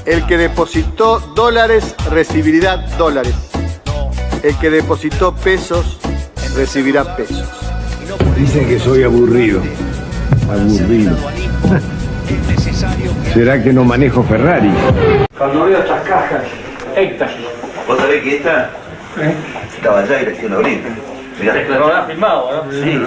El que depositó dólares recibirá dólares. El que depositó pesos recibirá pesos. Dicen que soy aburrido. Aburrido. ¿Será que no manejo Ferrari? Cuando veo estas cajas, éxtasis. ¿Vos sabés que esta estaba allá y la hicieron abrir? Mirá. Lo habrás filmado, ¿no? Sí.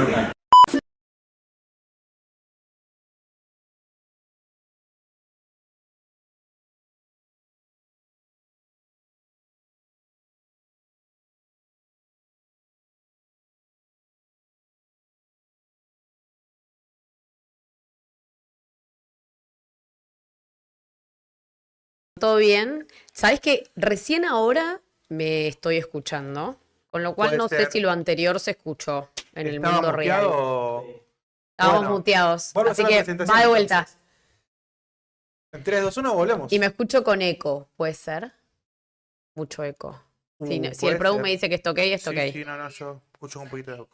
Todo bien. Sabes que recién ahora me estoy escuchando, con lo cual Puede no sé ser. si lo anterior se escuchó en el ¿Estaba mundo muteado real. o...? Estábamos Bueno, muteados, vuelvo a así hacer la que presentación, va de vuelta. entonces. En 3, 2, 1, volvemos. Y me escucho con eco, ¿puede ser? Mucho eco. Si el puede Produ ser. me dice que está ok, está Sí, ok. sí, no, yo escucho un poquito de eco.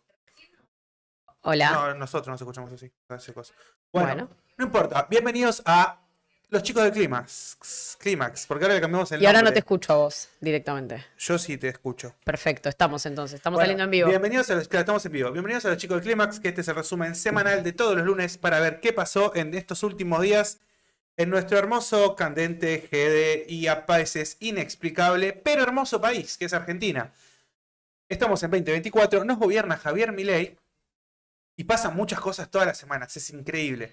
Hola. No, nosotros nos escuchamos así. Hace cosas. Bueno, Bueno. no importa. Bienvenidos a los chicos de Clímax, porque ahora le cambiamos el Y ahora no nombre. te escucho a vos directamente. Yo sí te escucho. Perfecto, estamos entonces. Estamos Bueno, saliendo en vivo. Bienvenidos a los que estamos en vivo. Bienvenidos a los chicos de Clímax, que este es el resumen semanal de todos los lunes para ver qué pasó en estos últimos días en nuestro hermoso, candente, GD y a veces inexplicable, pero hermoso país, que es Argentina. Estamos en 2024, nos gobierna Javier Milei y pasan muchas cosas todas las semanas, es increíble.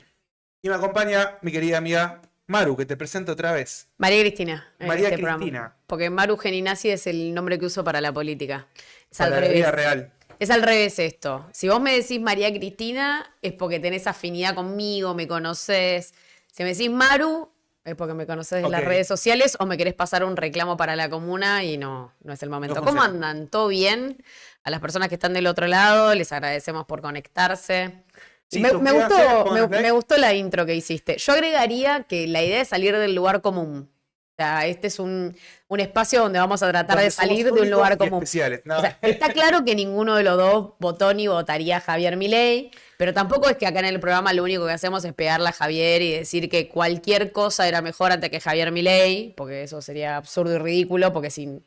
Y me acompaña mi querida amiga Maru, que te presento otra vez. María Cristina. En María este Cristina. programa. Porque Maru Geninazzi es el nombre que uso para la política. Es al Para la vida revés. real. Es al revés esto. Si vos me decís María Cristina, es porque tenés afinidad conmigo, me conocés. Si me decís Maru, es porque me conocés de las Ok. redes sociales o me querés pasar un reclamo para la comuna y no es el momento. No ¿Cómo funciona. andan? ¿Todo bien? A las personas que están del otro lado, les agradecemos por conectarse. Sí, me suscríbanse, gustó, pónganos like. me gustó la intro que hiciste. Yo agregaría que la idea es salir del lugar común. O sea, este es un espacio donde vamos a tratar Donde de somos salir de un únicos lugar y común. especiales. No. O sea, está claro que ninguno de los dos votó ni votaría a Javier Milei, pero tampoco es que acá en el programa lo único que hacemos es pegarle a Javier y decir que cualquier cosa era mejor antes que Javier Milei, porque eso sería absurdo y ridículo, porque si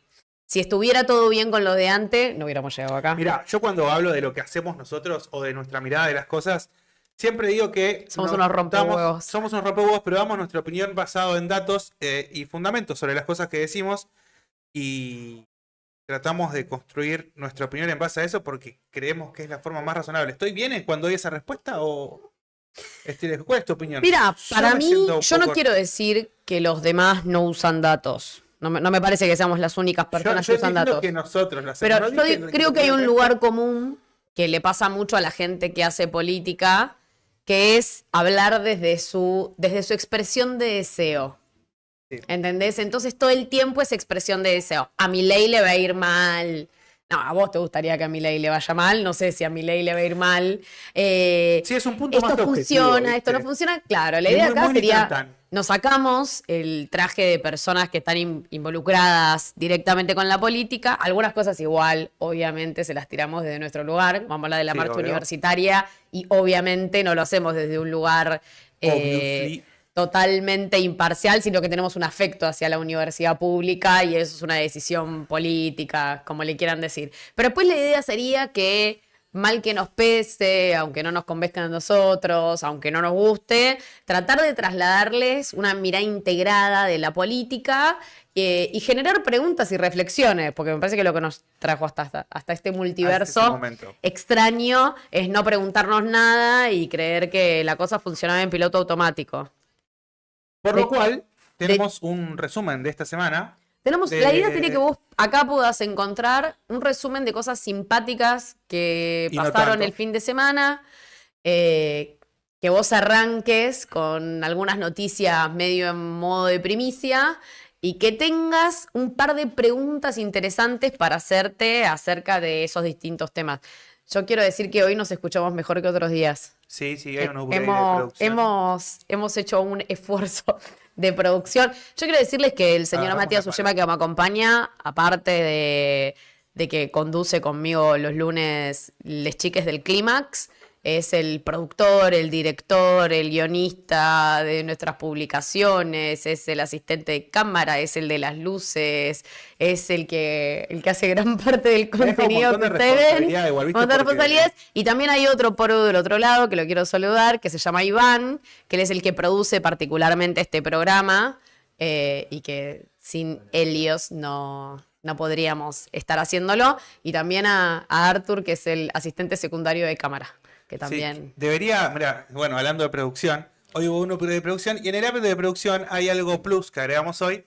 estuviera todo bien con lo de antes, no hubiéramos llegado acá. Mira, yo cuando hablo de lo que hacemos nosotros o de nuestra mirada de las cosas, siempre digo que Somos nos unos rompehuevos. somos unos rompehuevos, pero damos nuestra opinión basado en datos y fundamentos sobre las cosas que decimos y tratamos de construir nuestra opinión en base a eso porque creemos que es la forma más razonable. ¿Estoy bien en cuando doy esa respuesta o cuál es tu opinión? Mira, Yo para me mí, siento un yo no poco- quiero decir que los demás no usan datos. No me parece que seamos las únicas personas yo que usan entiendo datos. que nosotros lo Pero hacemos. No yo dije creo que hay un el lugar resto. común que le pasa mucho a la gente que hace política, que es hablar desde su expresión de deseo. Sí. ¿Entendés? Entonces todo el tiempo es expresión de deseo. A Milei le va a ir mal. No, a vos te gustaría que a Milei le vaya mal. No sé si a Milei le va a ir mal. Sí, es un punto Esto más objetivo, funciona, esto no ¿viste? funciona. Claro, la Ni idea muy, acá muy, ni sería, tan, tan. nos sacamos el traje de personas que están involucradas directamente con la política. Algunas cosas igual, obviamente, se las tiramos desde nuestro lugar. Vamos a hablar de la Sí, marcha obvio. universitaria y obviamente no lo hacemos desde un lugar Obviously. totalmente imparcial, sino que tenemos un afecto hacia la universidad pública y eso es una decisión política, como le quieran decir. Pero después la idea sería que, mal que nos pese, aunque no nos convenzcan a nosotros, aunque no nos guste, tratar de trasladarles una mirada integrada de la política y generar preguntas y reflexiones, porque me parece que lo que nos trajo hasta este multiverso momento. extraño es no preguntarnos nada y creer que la cosa funcionaba en piloto automático. Por De- lo cual, tenemos un resumen de esta semana. La idea sería que vos acá puedas encontrar un resumen de cosas simpáticas que Y no pasaron tanto. el fin de semana, que vos arranques con algunas noticias medio en modo de primicia y que tengas un par de preguntas interesantes para hacerte acerca de esos distintos temas. Yo quiero decir que hoy nos escuchamos mejor que otros días. Sí, hay un upgrade de producción. Hemos hecho un esfuerzo de producción. Yo quiero decirles que el señor Agarramos Matías la Ullema, que me acompaña, aparte de que conduce conmigo los lunes Les Chiques del Clímax, es el productor, el director, el guionista de nuestras publicaciones, es el asistente de cámara, es el de las luces, es el que hace gran parte del contenido que ustedes ven. Igual, ¿viste? Un montón de Porque- responsabilidades. Y también hay otro pro del otro lado que lo quiero saludar, que se llama Iván, que él es el que produce particularmente este programa y que sin Helios no podríamos estar haciéndolo. Y también a Arthur, que es el asistente secundario de cámara, que también... Sí, debería, mira, bueno, hablando de producción, hoy hubo uno de producción y en el ámbito de producción hay algo plus que agregamos hoy,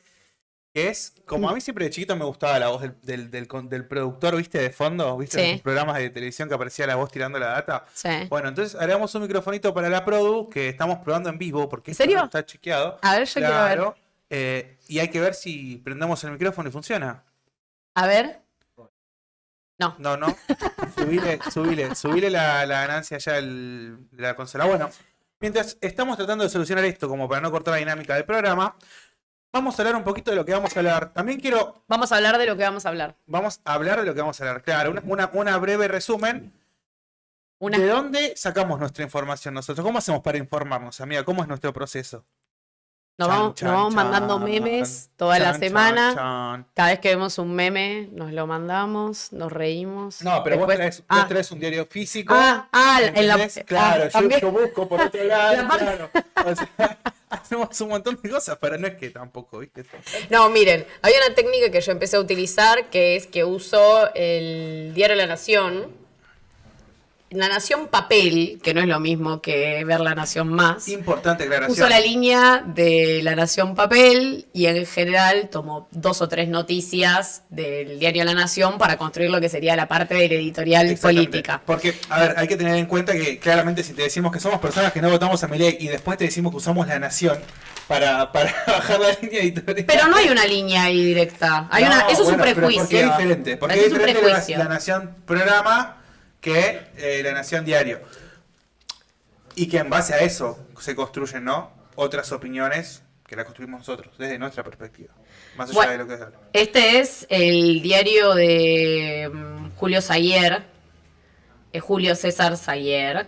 que es, como a mí siempre de chiquito me gustaba la voz del productor, ¿viste? De fondo, ¿viste? Sí. En los programas de televisión que aparecía la voz tirando la data. Sí. Bueno, entonces agregamos un microfonito para la produ que estamos probando en vivo porque ¿En esto serio? no está chequeado. A ver, yo quiero ver. Y hay que ver si prendemos el micrófono y funciona. A ver. No. No. Subile la ganancia ya de la consola. Bueno, mientras estamos tratando de solucionar esto, como para no cortar la dinámica del programa, vamos a hablar un poquito de lo que vamos a hablar. También Vamos a hablar de lo que vamos a hablar. vamos a hablar de lo que vamos a hablar. Claro, una breve resumen. Una... ¿De dónde sacamos nuestra información nosotros? ¿Cómo hacemos para informarnos, amiga? ¿Cómo es nuestro proceso? Nos Chan, vamos, chan, nos vamos chan, mandando memes toda la chan, semana. chan. Cada vez que vemos un meme, nos lo mandamos, nos reímos. No, pero Después- vos traes un diario físico. en la... ¿Entendés? Claro, también. yo busco por otro lado, La parte- claro. O sea, hacemos un montón de cosas, pero no es que tampoco, ¿viste? No, miren, hay una técnica que yo empecé a utilizar, que es que uso el diario La Nación. La Nación papel, que no es lo mismo que ver La Nación más. Importante aclaración. Uso la línea de La Nación papel y en general tomo 2 o 3 noticias del diario La Nación para construir lo que sería la parte de la editorial Exactamente. política. Porque, a ver, hay que tener en cuenta que claramente si te decimos que somos personas que no votamos a Milei y después te decimos que usamos La Nación para bajar la línea editorial. Pero no hay una línea ahí directa. Hay una, eso es un bueno, pero prejuicio. ¿por qué es diferente? Porque Eso es es un diferente prejuicio. la Nación programa que La Nación diario. Y que en base a eso se construyen, ¿no? Otras opiniones que las construimos nosotros, desde nuestra perspectiva. Más allá Bueno, de lo que es. este es el diario de Julio Sayer, Julio César Sayer,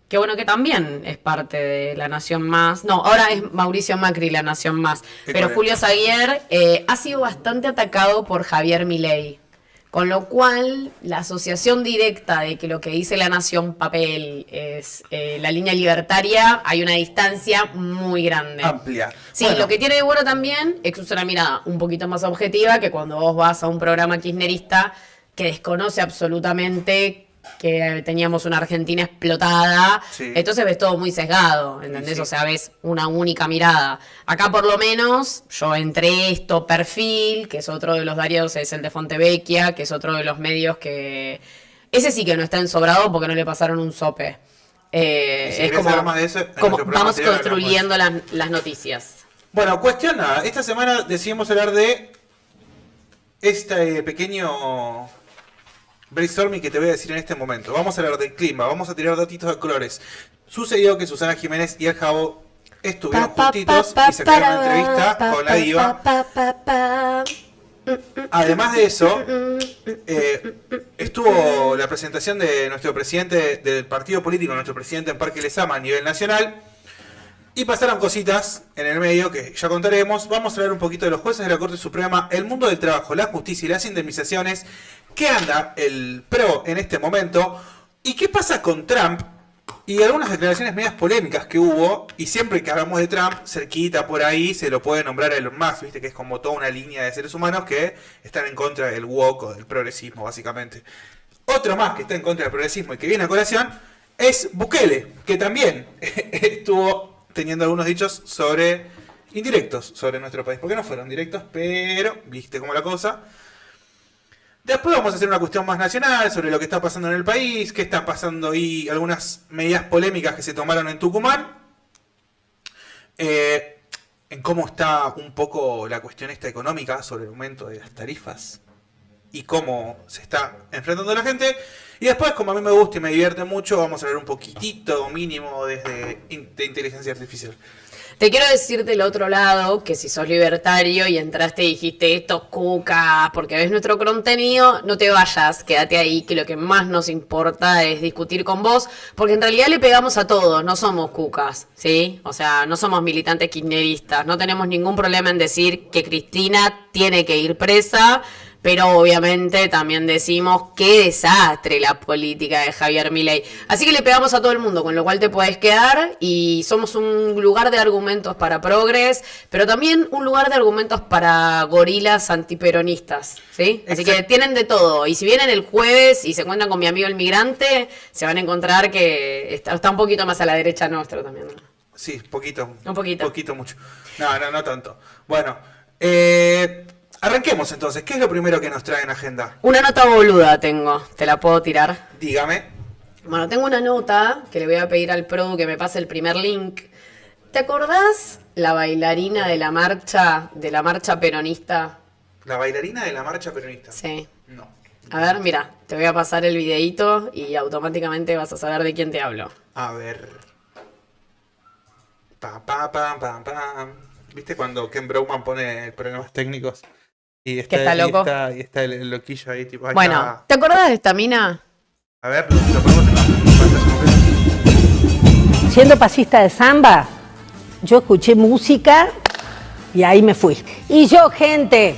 que bueno, que también es parte de La Nación Más. No, ahora es Mauricio Macri, La Nación Más. Pero correcto. Julio Sayer ha sido bastante atacado por Javier Milei. Con lo cual, la asociación directa de que lo que dice La Nación papel es la línea libertaria, hay una distancia muy grande. Amplia. Sí, Bueno, lo que tiene de bueno también es que es una mirada un poquito más objetiva que cuando vos vas a un programa kirchnerista que desconoce absolutamente que teníamos una Argentina explotada, Sí. entonces ves todo muy sesgado, ¿entendés? Sí. O sea, ves una única mirada. Acá por lo menos yo entre esto, Perfil, que es otro de los diarios, es el de Fontevecchia, que es otro de los medios que... Ese sí que no está ensobrado porque no le pasaron un sope. Y si Es querés como, saber más de eso, en como nuestro programa vamos anterior construyendo las noticias. Bueno, cuestión nada. Esta semana decidimos hablar de este pequeño brainstorming que te voy a decir en este momento. Vamos a hablar del clima, vamos a tirar datitos de colores. Sucedió que Susana Jiménez y el Jabo estuvieron juntitos y sacaron una entrevista con la diva. Además de eso, estuvo la presentación de nuestro presidente del partido político, nuestro presidente en Parque Lezama a nivel nacional. Y pasaron cositas en el medio que ya contaremos. Vamos a hablar un poquito de los jueces de la Corte Suprema, el mundo del trabajo, la justicia y las indemnizaciones. ¿Qué anda el PRO en este momento? ¿Y qué pasa con Trump? Y algunas declaraciones medias polémicas que hubo. Y siempre que hablamos de Trump, cerquita por ahí se lo puede nombrar a Elon Musk, ¿viste? Que es como toda una línea de seres humanos que están en contra del woke o del progresismo, básicamente. Otro más que está en contra del progresismo y que viene a colación es Bukele, que también estuvo teniendo algunos dichos indirectos sobre nuestro país. Porque no fueron directos, pero viste cómo la cosa. Después vamos a hacer una cuestión más nacional sobre lo que está pasando en el país, qué está pasando y algunas medidas polémicas que se tomaron en Tucumán. En cómo está un poco la cuestión esta económica sobre el aumento de las tarifas y cómo se está enfrentando la gente. Y después, como a mí me gusta y me divierte mucho, vamos a hablar un poquitito mínimo de inteligencia artificial. Te quiero decir del otro lado que si sos libertario y entraste y dijiste esto, cuca, porque ves nuestro contenido, no te vayas, quédate ahí, que lo que más nos importa es discutir con vos, porque en realidad le pegamos a todos, no somos cucas, ¿sí? O sea, no somos militantes kirchneristas, no tenemos ningún problema en decir que Cristina tiene que ir presa, pero obviamente también decimos qué desastre la política de Javier Milei. Así que le pegamos a todo el mundo, con lo cual te podés quedar y somos un lugar de argumentos para progres, pero también un lugar de argumentos para gorilas antiperonistas, ¿sí? Así que tienen de todo. Y si vienen el jueves y se encuentran con mi amigo el migrante, se van a encontrar que está un poquito más a la derecha nuestro también, ¿no? Sí, poquito. Un poquito. Poquito, mucho. No tanto. Bueno, arranquemos entonces. ¿Qué es lo primero que nos trae en agenda? Una nota boluda tengo, ¿te la puedo tirar? Dígame. Bueno, tengo una nota que le voy a pedir al produ que me pase el primer link. ¿Te acordás la bailarina de la marcha peronista? ¿La bailarina de la marcha peronista? Sí. No. A ver, mira, te voy a pasar el videíto y automáticamente vas a saber de quién te hablo. A ver. Pam, pam, pam, pam, pam. ¿Viste cuando Ken Brownman pone problemas técnicos? Y está, ¿Que está loco? Y está el loquillo ahí, tipo. Ahí Bueno, está. ¿te acordás de esta mina? A ver, lo ponemos en la pantalla completa. Siendo pasista de samba, yo escuché música y ahí me fui. Y yo, gente,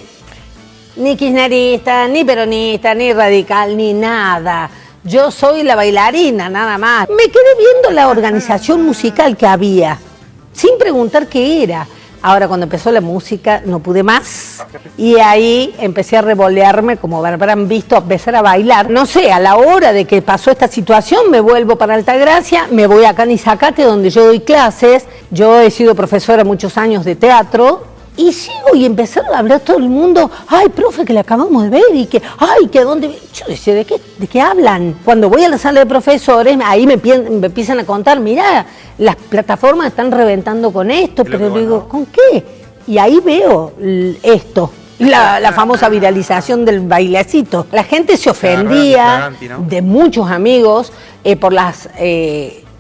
ni kirchnerista, ni peronista, ni radical, ni nada. Yo soy la bailarina, nada más. Me quedé viendo la organización musical que había, sin preguntar qué era. Ahora, cuando empezó la música, no pude más. Y ahí empecé a revolearme, como habrán visto, a empezar a bailar. No sé, a la hora de que pasó esta situación, me vuelvo para Altagracia, me voy a Canizacate, donde yo doy clases. Yo he sido profesora muchos años de teatro. Y sigo y empezaron a hablar todo el mundo, ay, profe, que la acabamos de ver, y que, ay, que dónde... Yo decía, ¿de qué hablan? Cuando voy a la sala de profesores, ahí me empiezan a contar, mirá, las plataformas están reventando con esto, pero digo, ¿con qué? Y ahí veo esto, la famosa viralización del bailecito. La gente se ofendía de muchos amigos por las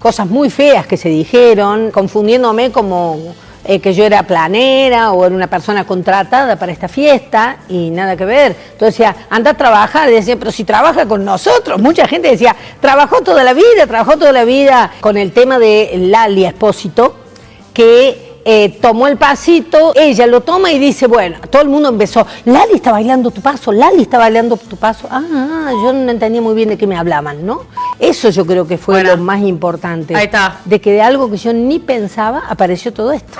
cosas muy feas que se dijeron, confundiéndome como... que yo era planera o era una persona contratada para esta fiesta y nada que ver. Entonces decía, anda a trabajar, y decía, pero si trabaja con nosotros. Mucha gente decía, trabajó toda la vida con el tema de Lali Espósito, que tomó el pasito, ella lo toma y dice, bueno, todo el mundo empezó, Lali está bailando tu paso, Lali está bailando tu paso. Yo no entendía muy bien de qué me hablaban, ¿no? Eso yo creo que fue lo más importante. Ahí está. De que de algo que yo ni pensaba, apareció todo esto.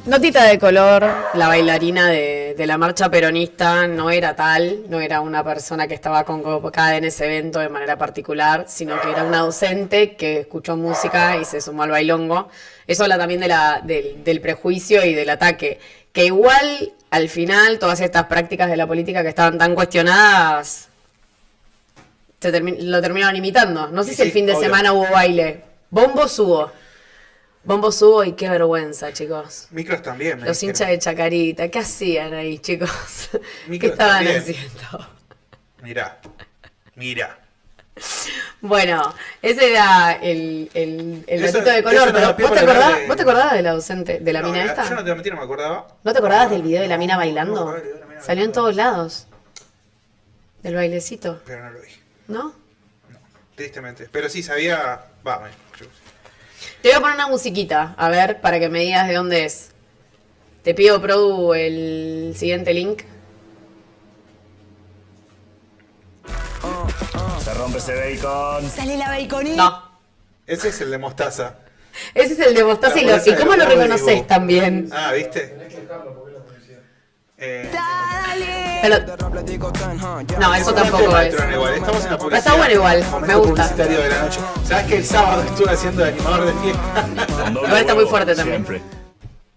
Notita de color, la bailarina de la marcha peronista no era tal, no era una persona que estaba convocada en ese evento de manera particular, sino que era una docente que escuchó música y se sumó al bailongo. Eso habla también del prejuicio y del ataque, que igual al final todas estas prácticas de la política que estaban tan cuestionadas lo terminaron imitando. No sé si el fin de semana hubo baile. Bombos hubo y qué vergüenza, chicos. Micros también. Los hinchas de Chacarita, ¿qué hacían ahí, chicos? ¿Qué estaban haciendo? Mira. Bueno, ese era el notito de color. Pero ¿vos te acordabas de la docente, de la mina esta? Yo no te mentí, no me acordaba. ¿No te acordabas del video de la mina bailando? Salió en todos lados. Del bailecito. Pero no lo vi. ¿No? No, tristemente. Pero sí sabía... Te voy a poner una musiquita, a ver, para que me digas de dónde es. Te pido, Produ, el siguiente link. Se rompe ese bacon. Sale la baconita. No. Ese es el de mostaza. Ese es el de mostaza y cómo lo reconoces también. Ah, ¿viste? Pero... No, eso tampoco es. Estamos en la publicidad. Está bueno igual, me gusta. Publicitario de la noche. ¿Sabes que el sábado estuve haciendo de animador de fiesta? Igual está muy fuerte también. Siempre.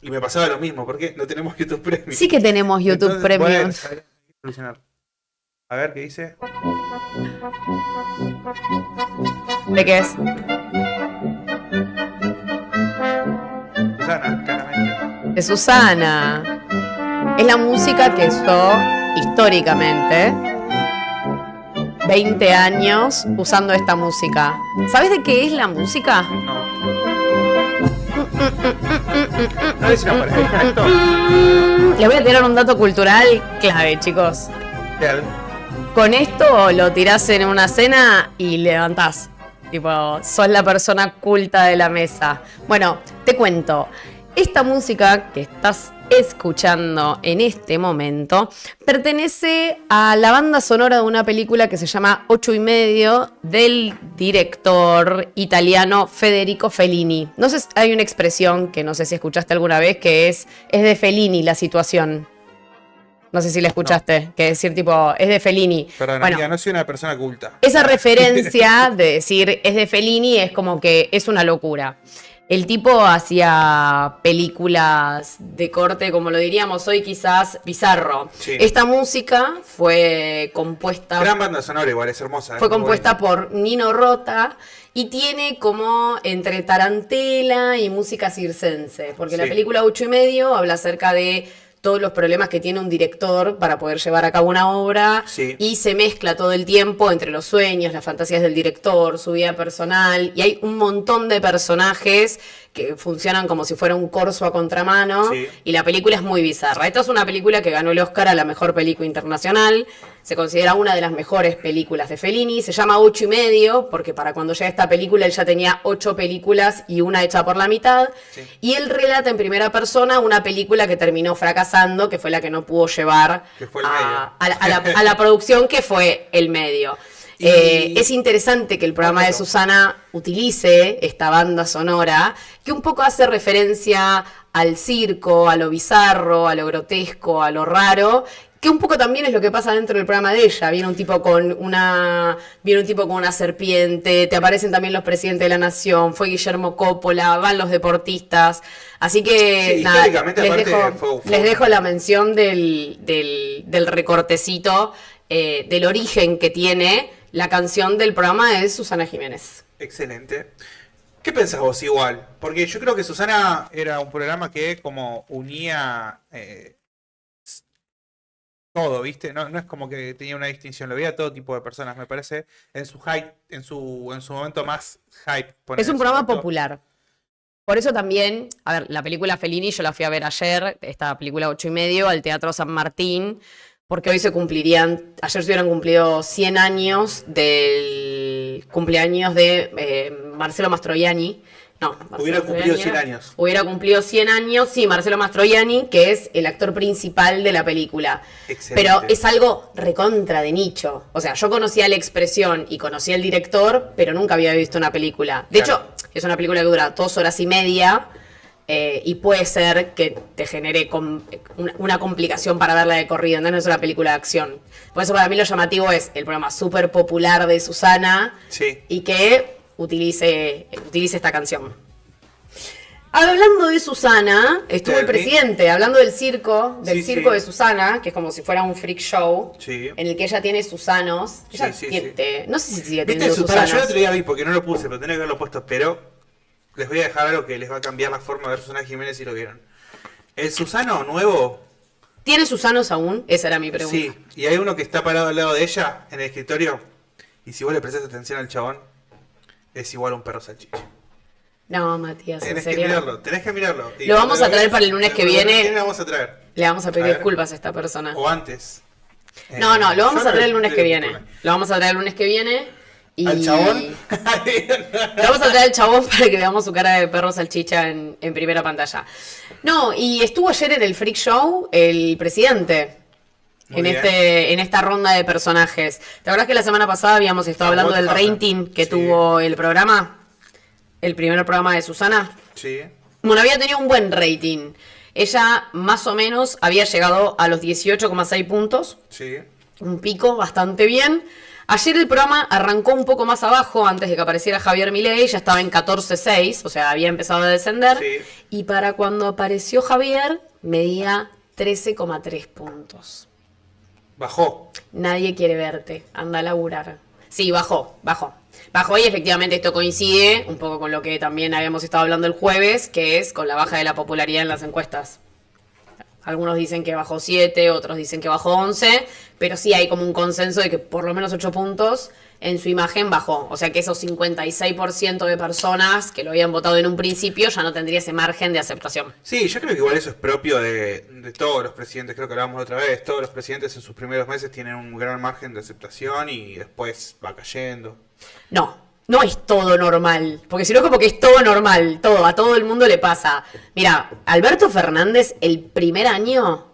Y me pasaba lo mismo, ¿por qué? No tenemos YouTube Premium. Sí que tenemos YouTube Entonces, Premium. bueno, hay que solucionar. A ver, ¿qué dice? ¿De qué es? Susana, claramente. De Susana. Es la música que usó históricamente 20 años usando esta música. ¿Sabes de qué es la música? No. No es una pareja, esto. Les voy a tirar un dato cultural clave, chicos. Real. Con esto lo tirás en una cena y levantás. Tipo, sos la persona culta de la mesa. Bueno, te cuento. Esta música que estás escuchando en este momento pertenece a la banda sonora de una película que se llama 8 y medio del director italiano Federico Fellini. No sé, hay una expresión que no sé si escuchaste alguna vez que es de Fellini la situación. No sé si la escuchaste, que decir tipo, es de Fellini. Perdón, Bueno, amiga, no soy una persona culta. esa referencia de decir es de Fellini es como que es una locura. El tipo hacía películas de corte, como lo diríamos hoy, quizás bizarro. Sí. Esta música fue compuesta... Gran banda sonora igual, es hermosa. Fue muy compuesta bonita. por Nino Rota y tiene como entre tarantela y música circense, porque la Sí. película 8 y medio habla acerca de todos los problemas que tiene un director para poder llevar a cabo una obra Sí. y se mezcla todo el tiempo entre los sueños, las fantasías del director, su vida personal y hay un montón de personajes que funcionan como si fuera un corso a contramano Sí. y la película es muy bizarra. Esta es una película que ganó el Oscar a la mejor película internacional. Se considera una de las mejores películas de Fellini. Se llama 8 y medio porque para cuando llega esta película él ya tenía 8 películas y una hecha por la mitad. Sí. Y él relata en primera persona una película que terminó fracasando, que fue la que no pudo llevar Que fue El Medio. a la producción, que fue El Medio. Y- Es interesante que el programa de Susana utilice esta banda sonora que un poco hace referencia al circo, a lo bizarro, a lo grotesco, a lo raro, que un poco también es lo que pasa dentro del programa de ella. Viene un tipo con una serpiente, te aparecen también los presidentes de la nación, fue Guillermo Coppola, van los deportistas. Así que Sí, nada, históricamente, aparte, fue- les dejo la mención del recortecito, del origen que tiene la canción del programa de Susana Jiménez. Excelente. ¿Qué pensás vos igual? Porque yo creo que Susana era un programa que como unía todo, ¿viste? No es como que tenía una distinción, lo veía a todo tipo de personas, me parece, en su hype, en su momento más hype. ponele, Es un en su programa momento. popular. Por eso también, a ver, la película Fellini yo la fui a ver ayer, esta película 8 y medio, al Teatro San Martín, porque hoy ayer se hubieran cumplido 100 años del cumpleaños de Marcelo Mastroianni. No, Marcelo Hubiera cumplido Mastroianni 100 era- años. Hubiera cumplido 100 años, sí, Marcelo Mastroianni, que es el actor principal de la película. Excelente. Pero es algo recontra de nicho. O sea, yo conocía la expresión y conocía al director, pero nunca había visto una película. De Claro. hecho, es una película que dura 2 horas y media y puede ser que te genere una complicación para verla de corrido. No es una película de acción. Por eso para mí lo llamativo es el programa súper popular de Susana Sí. y que utilice esta canción. Hablando de Susana, estuvo el Del presidente, hablando del circo Sí, de sí. Susana, que es como si fuera un freak show, Sí. en el que ella tiene Susanos. Ella Sí, sí, tiene- No sé si sigue ¿Viste teniendo Susana? Yo el Susanos. otro día vi porque no lo puse, pero tenía que haberlo puesto, pero les voy a dejar algo que les va a cambiar la forma de ver Susana Jiménez si lo vieron. El Susano nuevo, ¿Tiene Susanos aún? Esa era mi pregunta. sí, y hay uno que está parado al lado de ella en el escritorio, y si vos le prestás atención al chabón, es igual a un perro salchicha. No, Matías, en Tenés que serio. mirarlo, tenés que mirarlo. Y Lo vamos cuando a traer veas, para el lunes que el viene. Lo vamos a traer. Le vamos a pedir A ver. disculpas a esta persona. O antes. No, lo vamos yo a traer el no lunes le que pido viene. disculpas. Lo vamos a traer el lunes que viene. Y... ¿Al chabón? Le vamos a traer al chabón para que veamos su cara de perro salchicha en primera pantalla. No, y estuvo ayer en el Freak Show el presidente. Muy En, bien. en esta ronda de personajes. ¿Te acuerdas que la semana pasada habíamos estado Ah, hablando what del happened? rating que Sí. tuvo el programa? El primer programa de Susana. Sí. Bueno, había tenido un buen rating. Ella más o menos había llegado a los 18,6 puntos. Sí. Un pico bastante bien. Ayer el programa arrancó un poco más abajo antes de que apareciera Javier Milei, ya estaba en 14,6, o sea, había empezado a descender. Sí. Y para cuando apareció Javier, medía 13,3 puntos. Bajó. Nadie quiere verte, anda a laburar. Sí, bajó. Bajó y efectivamente esto coincide un poco con lo que también habíamos estado hablando el jueves, que es con la baja de la popularidad en las encuestas. Algunos dicen que bajó 7, otros dicen que bajó 11, pero sí hay como un consenso de que por lo menos 8 puntos en su imagen bajó. O sea que esos 56% de personas que lo habían votado en un principio ya no tendría ese margen de aceptación. Sí, yo creo que igual eso es propio de todos los presidentes, creo que hablábamos otra vez, todos los presidentes en sus primeros meses tienen un gran margen de aceptación y después va cayendo. No es todo normal, porque si no es como que es todo normal, a todo el mundo le pasa. Mira, Alberto Fernández el primer año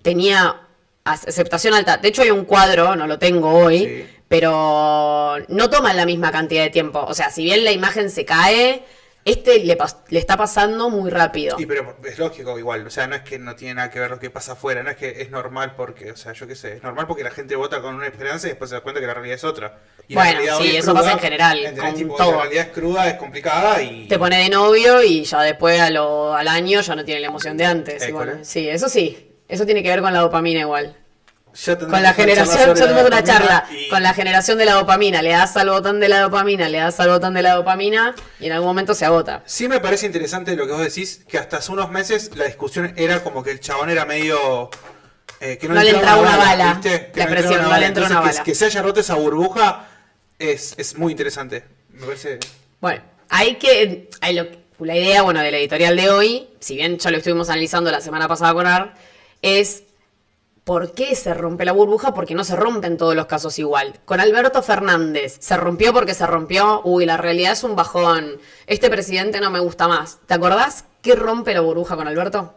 tenía aceptación alta. De hecho hay un cuadro, no lo tengo hoy, sí, pero no toman la misma cantidad de tiempo. O sea, si bien la imagen se cae, le está pasando muy rápido. Y pero es lógico igual, o sea, no es que no tiene nada que ver lo que pasa afuera, no es que es normal porque, o sea, yo qué sé, es normal porque la gente vota con una esperanza y después se da cuenta que la realidad es otra. Y bueno, sí, eso pasa en general, con tipo, todo. La realidad es cruda, es complicada y... Te pone de novio y ya después al año ya no tiene la emoción de antes. Y bueno, sí, eso tiene que ver con la dopamina igual. Con la generación, yo tengo una charla con la generación de la dopamina. Le das al botón de la dopamina, le das al botón de la dopamina y en algún momento se agota. Sí me parece interesante lo que vos decís, que hasta hace unos meses la discusión era como que el chabón era medio... que no le entraba una bala, ¿viste? La presión, no le entró una bala. Que se haya roto esa burbuja es muy interesante, me parece... Bueno, la idea, bueno, del editorial de hoy, si bien ya lo estuvimos analizando la semana pasada con Ar, es... ¿Por qué se rompe la burbuja? Porque no se rompe en todos los casos igual. Con Alberto Fernández, ¿se rompió porque se rompió? Uy, la realidad es un bajón. Este presidente no me gusta más. ¿Te acordás qué rompe la burbuja con Alberto?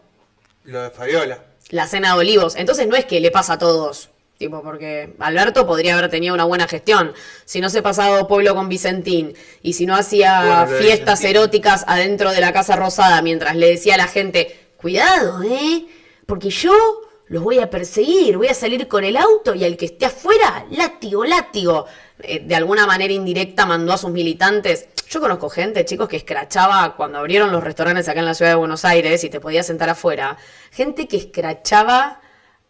Lo de Fabiola. La cena de Olivos. Entonces no es que le pasa a todos. Tipo, porque Alberto podría haber tenido una buena gestión. Si no se pasaba pueblo con Vicentín y si no hacía fiestas eróticas adentro de la Casa Rosada mientras le decía a la gente, cuidado, porque yo... los voy a perseguir, voy a salir con el auto y al que esté afuera, látigo, látigo. De alguna manera indirecta mandó a sus militantes. Yo conozco gente, chicos, que escrachaba cuando abrieron los restaurantes acá en la ciudad de Buenos Aires y te podías sentar afuera. Gente que escrachaba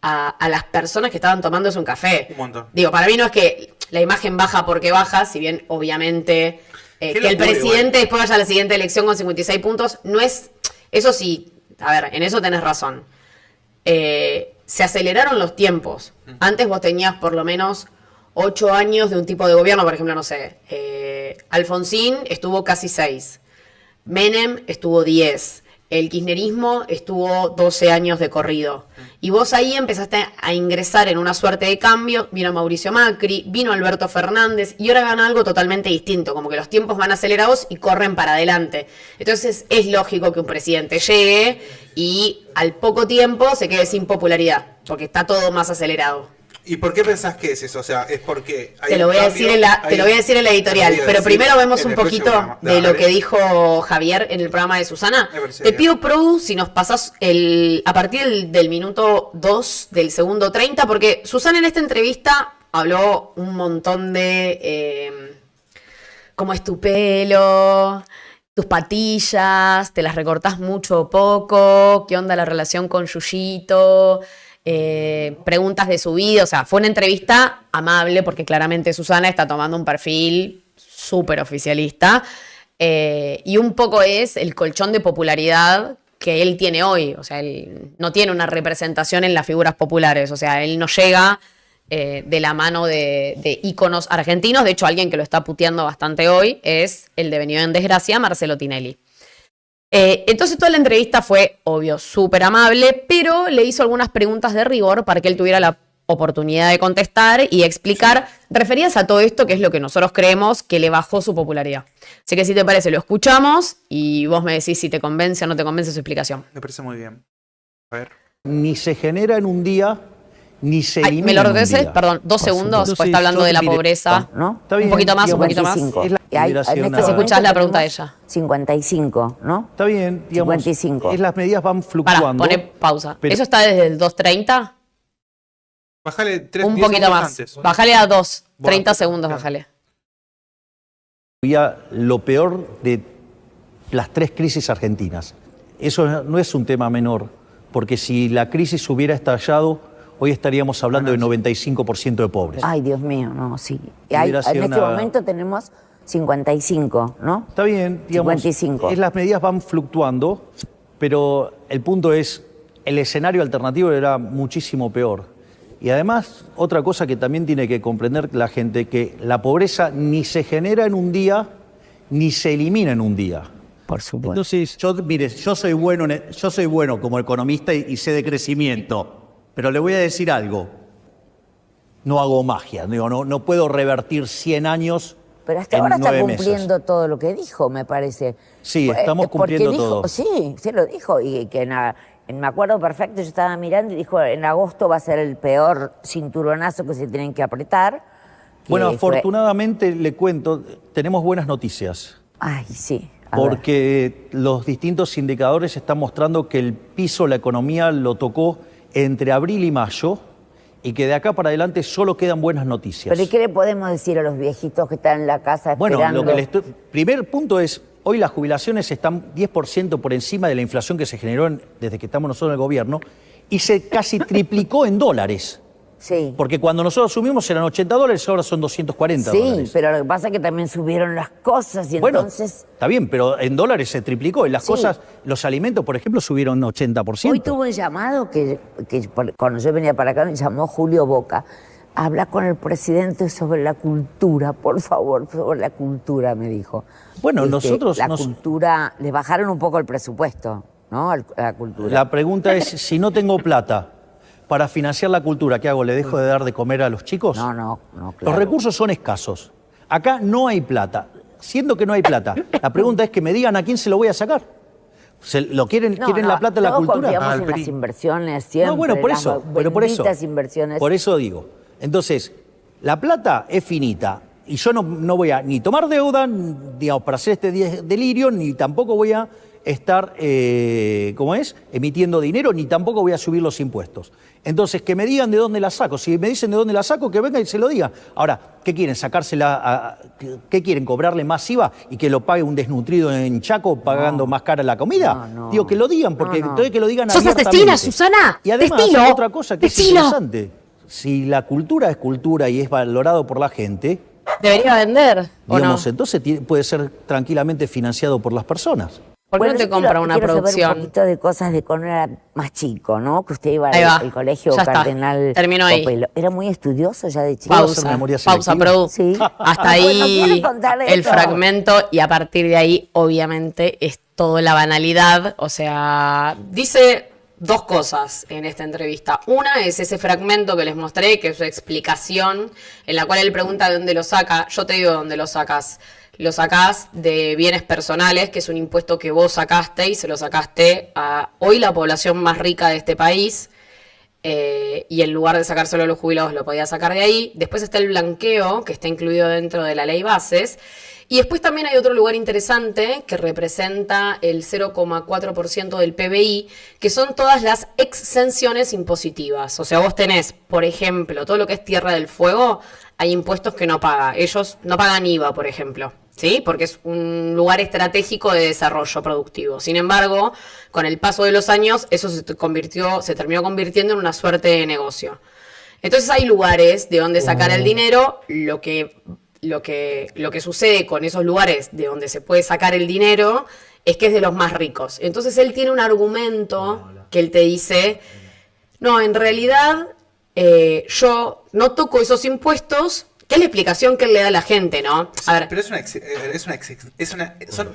a las personas que estaban tomándose un café. Un montón. Digo, para mí no es que la imagen baja porque baja, si bien obviamente que el presidente después vaya a la siguiente elección con 56 puntos, no es... Eso sí, a ver, en eso tenés razón. Se aceleraron los tiempos. Antes vos tenías por lo menos 8 años de un tipo de gobierno, por ejemplo, no sé, Alfonsín estuvo casi 6, Menem estuvo 10, el kirchnerismo estuvo 12 años de corrido. Y vos ahí empezaste a ingresar en una suerte de cambio, vino Mauricio Macri, vino Alberto Fernández y ahora gana algo totalmente distinto, como que los tiempos van acelerados y corren para adelante. Entonces es lógico que un presidente llegue y al poco tiempo se quede sin popularidad, porque está todo más acelerado. ¿Y por qué pensás que es eso? O sea, es porque... Te lo voy a decir en la editorial, pero primero vemos un poquito de lo que dijo Javier en el programa de Susana. Te pido, Produ, si nos pasás a partir del minuto 2 del segundo 30, porque Susana en esta entrevista habló un montón de... cómo es tu pelo, tus patillas, te las recortás mucho o poco, qué onda la relación con Yuyito... preguntas de su vida, o sea, fue una entrevista amable porque claramente Susana está tomando un perfil súper oficialista y un poco es el colchón de popularidad que él tiene hoy, o sea, él no tiene una representación en las figuras populares, o sea, él no llega de la mano de íconos argentinos, de hecho alguien que lo está puteando bastante hoy es el devenido en desgracia Marcelo Tinelli. Entonces toda la entrevista fue, obvio, súper amable, pero le hizo algunas preguntas de rigor para que él tuviera la oportunidad de contestar y explicar, referidas a todo esto que es lo que nosotros creemos que le bajó su popularidad. Así que si te parece, lo escuchamos y vos me decís si te convence o no te convence su explicación. Me parece muy bien. A ver. Ni se genera en un día, ni se elimina ¿me lo en un regrese? día. Perdón, 2 segundos, pues está hablando de la pobreza. ¿No? Está bien, Un poquito más, un digamos, poquito más. 55. Es la Hay, liberación en este nada. Si escuchás la pregunta de tenemos ella. 55, ¿no? Está bien, digamos, 55. las medidas van Pará, fluctuando. poné pausa. pero- ¿Eso está desde el 2.30? Bájale 3 Un poquito más. antes. Bájale a 2. Bueno, 30 segundos, claro. bájale. Había lo peor de las 3 crisis argentinas. Eso no es un tema menor, porque si la crisis hubiera estallado, hoy estaríamos hablando de 95% de pobres. Ay, Dios mío, no, sí. Hubiera En sido este una- momento tenemos 55, ¿no? Está bien, digamos, 55. las medidas van fluctuando, pero el punto es, el escenario alternativo era muchísimo peor. Y además, otra cosa que también tiene que comprender la gente, que la pobreza ni se genera en un día, ni se elimina en un día. Por supuesto. Entonces, Mire, yo soy bueno como economista y sé de crecimiento, pero le voy a decir algo. no hago magia, digo, no puedo revertir 100 años. Pero hasta en ahora está 9 meses. cumpliendo todo lo que dijo, me parece. Sí, estamos Porque cumpliendo dijo, todo. Sí, se lo dijo. Y que me acuerdo perfecto, yo estaba mirando y dijo, en agosto va a ser el peor cinturonazo que se tienen que apretar. Bueno, afortunadamente, le cuento, tenemos buenas noticias. Ay, sí. Porque los distintos indicadores están mostrando que el piso, la economía, lo tocó entre abril y mayo, y que de acá para adelante solo quedan buenas noticias. ¿Pero y qué le podemos decir a los viejitos que están en la casa Bueno, esperando? primer punto es, hoy las jubilaciones están 10% por encima de la inflación que se generó desde que estamos nosotros en el gobierno, y se casi triplicó en dólares. Sí. Porque cuando nosotros asumimos eran $80, ahora son $240. Sí, pero lo que pasa es que también subieron las cosas y Bueno, entonces... está bien, pero en dólares se triplicó y las Sí. cosas, los alimentos, por ejemplo, subieron 80%. Hoy tuvo un llamado que cuando yo venía para acá me llamó Julio Boca. Habla con el presidente sobre la cultura, por favor, sobre la cultura, me dijo. Bueno, nosotros... La cultura, le bajaron un poco el presupuesto, ¿no? A la cultura. La pregunta es, si no tengo plata para financiar la cultura, ¿qué hago? ¿Le dejo de dar de comer a los chicos? No, claro. Los recursos son escasos. Acá no hay plata. Siendo que no hay plata, la pregunta es que me digan a quién se lo voy a sacar. ¿Quieren la plata de la cultura? Confiamos en las inversiones siempre. No, bueno, por eso, pero por eso. benditas inversiones. Por eso digo. Entonces, la plata es finita y yo no voy a ni tomar deuda, digamos, para hacer este delirio, ni tampoco voy a estar, emitiendo dinero, ni tampoco voy a subir los impuestos. Entonces, que me digan de dónde la saco. Si me dicen de dónde la saco, que venga y se lo diga. Ahora, ¿qué quieren? ¿Qué quieren? ¿Cobrarle más IVA y que lo pague un desnutrido en Chaco pagando más cara la comida? Digo, que lo digan, porque entonces que lo digan ¡Sos abiertamente. asesina, Susana! Y además, ¡Destino! hay otra cosa que es ¡Destino! interesante. Si la cultura es cultura y es valorado por la gente, Debería vender, ¿o no? digamos, entonces puede ser tranquilamente financiado por las personas. ¿Por qué no te compra una quiero saber producción? un poquito de cosas de cuando era más chico, ¿no? Que usted iba Ahí va. al colegio Ya está. Cardenal Terminó ahí. Copelo. Era muy estudioso ya de chico. Pausa, Produ. Sí. Hasta Bueno, ahí ¿quiere contar el esto? fragmento y a partir de ahí, obviamente, es toda la banalidad. O sea, dice dos cosas en esta entrevista. Una es ese fragmento que les mostré, que es su explicación, en la cual él pregunta de dónde lo saca. Yo te digo de dónde lo sacas. Lo sacás de bienes personales, que es un impuesto que vos sacaste y se lo sacaste a hoy la población más rica de este país. Y en lugar de sacárselo a los jubilados lo podía sacar de ahí. Después está el blanqueo, que está incluido dentro de la ley bases. Y después también hay otro lugar interesante que representa el 0,4% del PBI, que son todas las exenciones impositivas. O sea, vos tenés, por ejemplo, todo lo que es Tierra del Fuego, hay impuestos que no paga. Ellos no pagan IVA, por ejemplo, ¿sí? Porque es un lugar estratégico de desarrollo productivo. Sin embargo, con el paso de los años, eso se terminó convirtiendo en una suerte de negocio. Entonces hay lugares de donde sacar el dinero. Lo que sucede con esos lugares de donde se puede sacar el dinero es que es de los más ricos. Entonces él tiene un argumento que él te dice, no, en realidad yo no toco esos impuestos, que es la explicación que él le da a la gente, ¿no? A ver, Pero son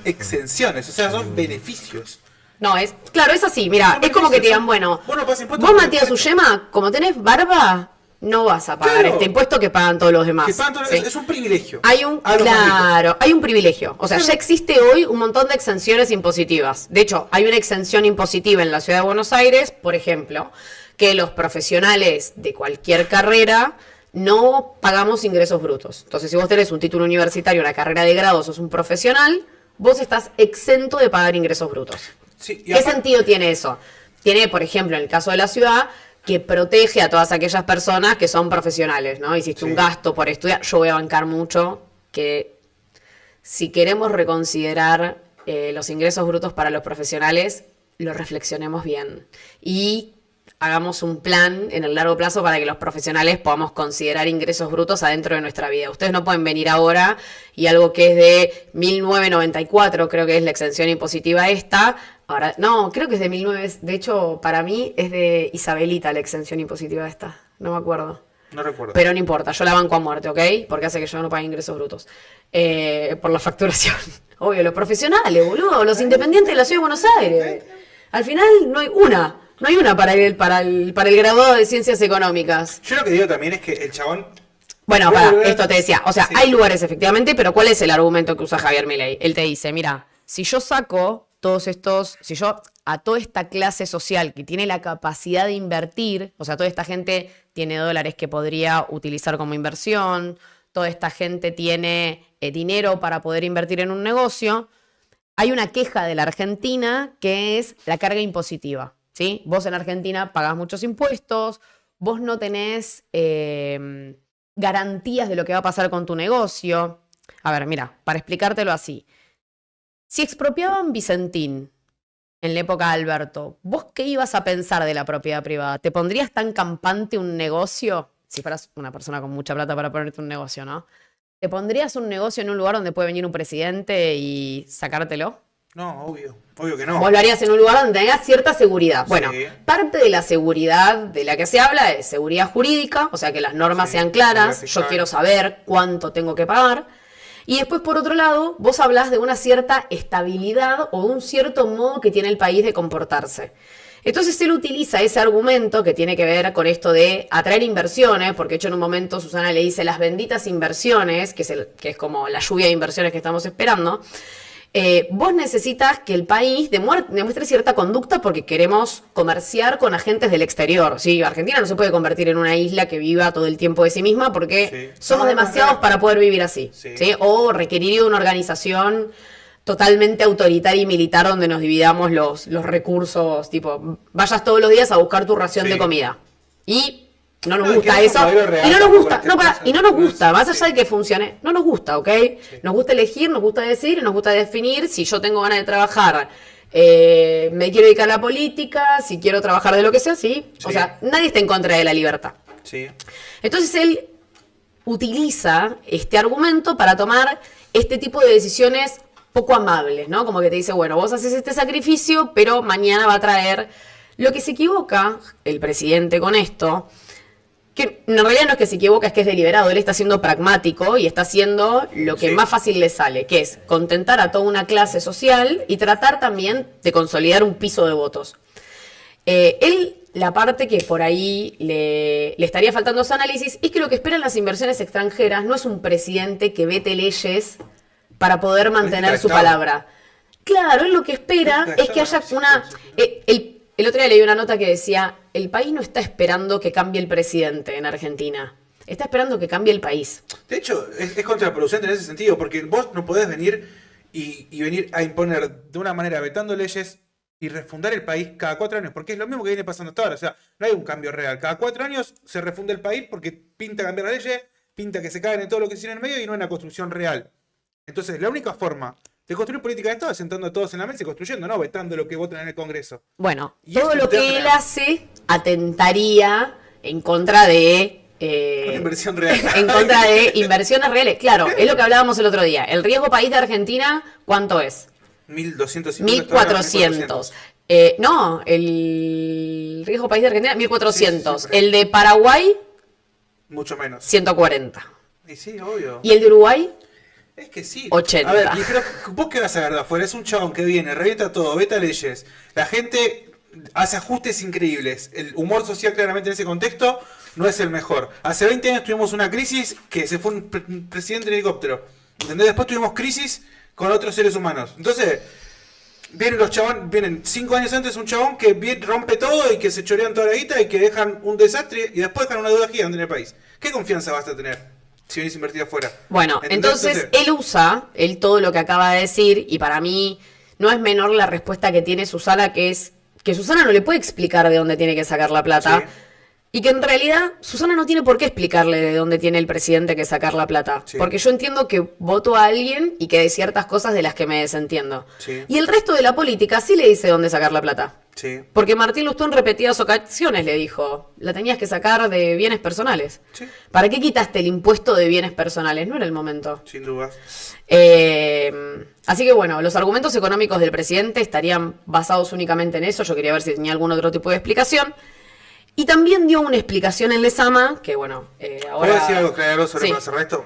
exenciones, o sea, son beneficios. no, claro, es así, mira, Son es como que te digan, beneficios. bueno, Vos no pagas impuestos vos porque- Matías Ullema, como tenés barba, no vas a pagar Claro. este impuesto que pagan todos los demás. Que pagan todo- ¿sí? es un privilegio. Hay un, A los más ricos. claro, hay un privilegio. O sea, ya existe hoy un montón de exenciones impositivas. De hecho, hay una exención impositiva en la ciudad de Buenos Aires, por ejemplo, que los profesionales de cualquier carrera no pagamos ingresos brutos. Entonces, si vos tenés un título universitario, una carrera de grado, sos un profesional, vos estás exento de pagar ingresos brutos. Sí, y ¿Qué aparte- sentido tiene eso? Tiene, por ejemplo, en el caso de la ciudad, que protege a todas aquellas personas que son profesionales, ¿no? Hiciste un gasto por estudiar. Yo voy a bancar mucho que si queremos reconsiderar los ingresos brutos para los profesionales, lo reflexionemos bien. Y hagamos un plan en el largo plazo para que los profesionales podamos considerar ingresos brutos adentro de nuestra vida. Ustedes no pueden venir ahora y algo que es de 1994, creo que es la exención impositiva esta. Ahora, no, creo que es de 1900. De hecho, para mí es de Isabelita la exención impositiva esta. no me acuerdo. No recuerdo. Pero no importa, yo la banco a muerte, ¿ok? Porque hace que yo no pague ingresos brutos. Por la facturación. Obvio, los profesionales, boludo, los independientes de la Ciudad de Buenos Aires. Al final no hay una para el graduado de Ciencias Económicas. Yo lo que digo también es que el chabón... Bueno, esto te decía, o sea, sí, hay lugares efectivamente, pero ¿cuál es el argumento que usa Javier Milei? Él te dice, mira, si yo saco si yo a toda esta clase social que tiene la capacidad de invertir, o sea, toda esta gente tiene dólares que podría utilizar como inversión, toda esta gente tiene dinero para poder invertir en un negocio, hay una queja de la Argentina que es la carga impositiva, ¿sí? Vos en Argentina pagás muchos impuestos, vos no tenés garantías de lo que va a pasar con tu negocio. A ver, mira, para explicártelo así. Si expropiaban Vicentín en la época de Alberto, ¿vos qué ibas a pensar de la propiedad privada? ¿Te pondrías tan campante un negocio? Si fueras una persona con mucha plata para ponerte un negocio, ¿no? ¿Te pondrías un negocio en un lugar donde puede venir un presidente y sacártelo? No, obvio que no. Vos lo harías en un lugar donde tengas cierta seguridad. Bueno, sí. Parte de la seguridad de la que se habla es seguridad jurídica, o sea que las normas sean claras, yo quiero saber cuánto tengo que pagar. Y después, por otro lado, vos hablás de una cierta estabilidad o un cierto modo que tiene el país de comportarse. Entonces él utiliza ese argumento que tiene que ver con esto de atraer inversiones, porque de hecho en un momento Susana le dice las benditas inversiones, que es como la lluvia de inversiones que estamos esperando. Vos necesitas que el país demuestre cierta conducta porque queremos comerciar con agentes del exterior, ¿sí? Argentina no se puede convertir en una isla que viva todo el tiempo de sí misma porque somos demasiados para poder vivir así, ¿sí? O requeriría una organización totalmente autoritaria y militar donde nos dividamos los recursos, tipo, vayas todos los días a buscar tu ración de comida. Y no nos gusta eso. Y no nos gusta, y no nos gusta, más allá de que funcione, no nos gusta, ¿ok? Nos gusta elegir, nos gusta decir, nos gusta definir. Si yo tengo ganas de trabajar, me quiero dedicar a la política, si quiero trabajar de lo que sea, sí. O sea, nadie está en contra de la libertad. Sí. Entonces él utiliza este argumento para tomar este tipo de decisiones poco amables, ¿no? Como que te dice, bueno, vos haces este sacrificio, pero mañana va a traer... Lo que se equivoca el presidente con esto... que en realidad no es que se equivoca, es que es deliberado. Él está siendo pragmático y está haciendo lo que más fácil le sale, que es contentar a toda una clase social y tratar también de consolidar un piso de votos. La parte que por ahí le estaría faltando ese análisis es que lo que esperan las inversiones extranjeras no es un presidente que vete leyes para poder mantener su palabra. Claro, él lo que espera es que haya una... El otro día leí una nota que decía, el país no está esperando que cambie el presidente en Argentina, está esperando que cambie el país. De hecho, es contraproducente en ese sentido, porque vos no podés venir y venir a imponer de una manera vetando leyes y refundar el país cada 4 años, porque es lo mismo que viene pasando hasta ahora. O sea, no hay un cambio real. Cada 4 años se refunda el país porque pinta cambiar la ley, pinta que se caen en todo lo que hicieron en el medio y no en la construcción real. Entonces, la única forma de construir política de Estado es sentando a todos en la mesa y construyendo, no vetando lo que votan en el Congreso. Bueno, todo lo que él hace atentaría en contra de... una inversión real. En contra de inversiones reales. Claro, es lo que hablábamos el otro día. El riesgo país de Argentina, ¿cuánto es? 1.400. No, el riesgo país de Argentina, 1.400. Sí, el de Paraguay, mucho menos. 140. Y sí, obvio. ¿Y el de Uruguay? Es que sí. 80. A ver, pero vos qué vas a ver de afuera. Es un chabón que viene, revienta todo, veta leyes. La gente hace ajustes increíbles. El humor social claramente en ese contexto no es el mejor. Hace 20 años tuvimos una crisis que se fue un presidente en helicóptero. ¿Entendés? Después tuvimos crisis con otros seres humanos. Entonces, vienen 5 años antes un chabón que rompe todo y que se chorean toda la guita y que dejan un desastre y después dejan una deuda gigante en el país. ¿Qué confianza vas a tener si venís a invertir afuera? Bueno, entonces él usa todo lo que acaba de decir, y para mí no es menor la respuesta que tiene Susana, que es que Susana no le puede explicar de dónde tiene que sacar la plata. Sí. Y que en realidad Susana no tiene por qué explicarle de dónde tiene el presidente que sacar la plata. Sí. Porque yo entiendo que voto a alguien y que hay ciertas cosas de las que me desentiendo. Sí. Y el resto de la política sí le dice dónde sacar la plata. Sí. Porque Martín Lustó en repetidas ocasiones le dijo, la tenías que sacar de bienes personales. Sí. ¿Para qué quitaste el impuesto de bienes personales? No era el momento. Sin duda. Así que bueno, los argumentos económicos del presidente estarían basados únicamente en eso. Yo quería ver si tenía algún otro tipo de explicación. Y también dio una explicación en Lezama, que bueno, ahora... ¿Puedo decir algo claro sobre Sí. para cerrar esto?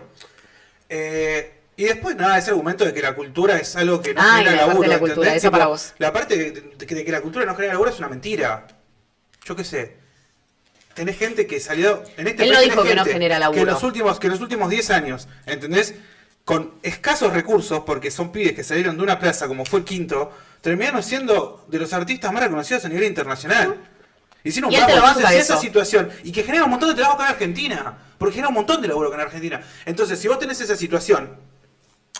Y después, nada, ese argumento de que la cultura es algo que no Ah, y genera la parte laburo. de la cultura, ¿entendés? eso Tipo, para vos. La parte de que la cultura no genera laburo es una mentira. Yo qué sé. Tenés gente que salió... En este Él no país dijo tenés que no gente genera laburo. Que en los últimos 10 años, ¿entendés? Con escasos recursos, porque son pibes que salieron de una plaza como fue el Quinto, terminaron siendo de los artistas más reconocidos a nivel internacional. Hicieron un Y él te lo entonces, banca si esa eso. situación, y que genera un montón de trabajo acá en Argentina, porque genera un montón de laburo acá en Argentina. Entonces, si vos tenés esa situación,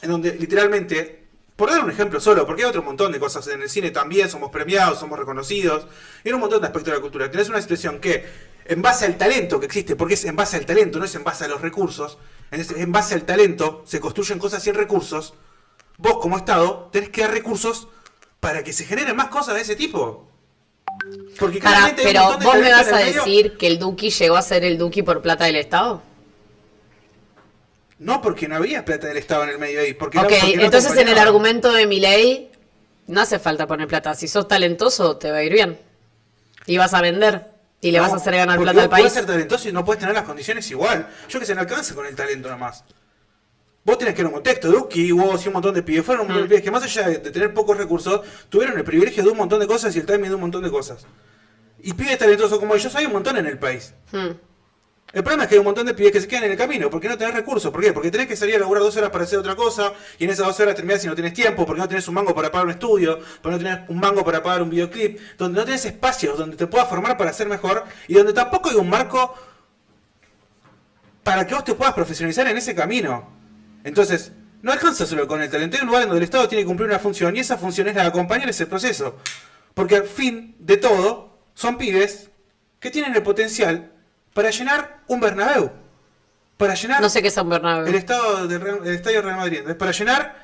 en donde literalmente, por dar un ejemplo solo, porque hay otro montón de cosas en el cine también, somos premiados, somos reconocidos, y hay un montón de aspectos de la cultura. Tenés una situación que, en base al talento que existe, porque es en base al talento, no es en base a los recursos, en base al talento se construyen cosas sin recursos, vos como Estado tenés que dar recursos para que se generen más cosas de ese tipo. Porque claramente hay un pero montón de vos me talento vas en a el medio. decir que el Duki llegó a ser el Duki por plata del Estado. No, porque no había plata del Estado en el medio ahí. Porque Ok, porque no entonces en el acompañaba. argumento de Milei no hace falta poner plata. Si sos talentoso, te va a ir bien. Y vas a vender. Y le No, vas a hacer ganar porque plata al vos podés país. ser talentoso y no puedes tener las condiciones igual. Yo que sé, no alcanza con el talento nomás. Vos tenés que ver un contexto. Duki, vos y un montón de pibes fueron un montón de pibes que más allá de tener pocos recursos, tuvieron el privilegio de un montón de cosas y el timing de un montón de cosas. Y pibes talentosos como ellos hay un montón en el país. El problema es que hay un montón de pibes que se quedan en el camino porque no tenés recursos. ¿Por qué? Porque tenés que salir a laburar 2 horas para hacer otra cosa y en esas 2 horas terminás y no tenés tiempo, porque no tenés un mango para pagar un estudio, porque no tenés un mango para pagar un videoclip, donde no tenés espacios donde te puedas formar para ser mejor y donde tampoco hay un marco para que vos te puedas profesionalizar en ese camino. Entonces, no alcanza solo con el talento. Hay un lugar en donde el Estado tiene que cumplir una función y esa función es la de acompañar ese proceso. Porque al fin de todo, son pibes que tienen el potencial para llenar un Bernabéu. Para llenar No sé qué es un Bernabéu. el estadio Real Madrid. Entonces, para llenar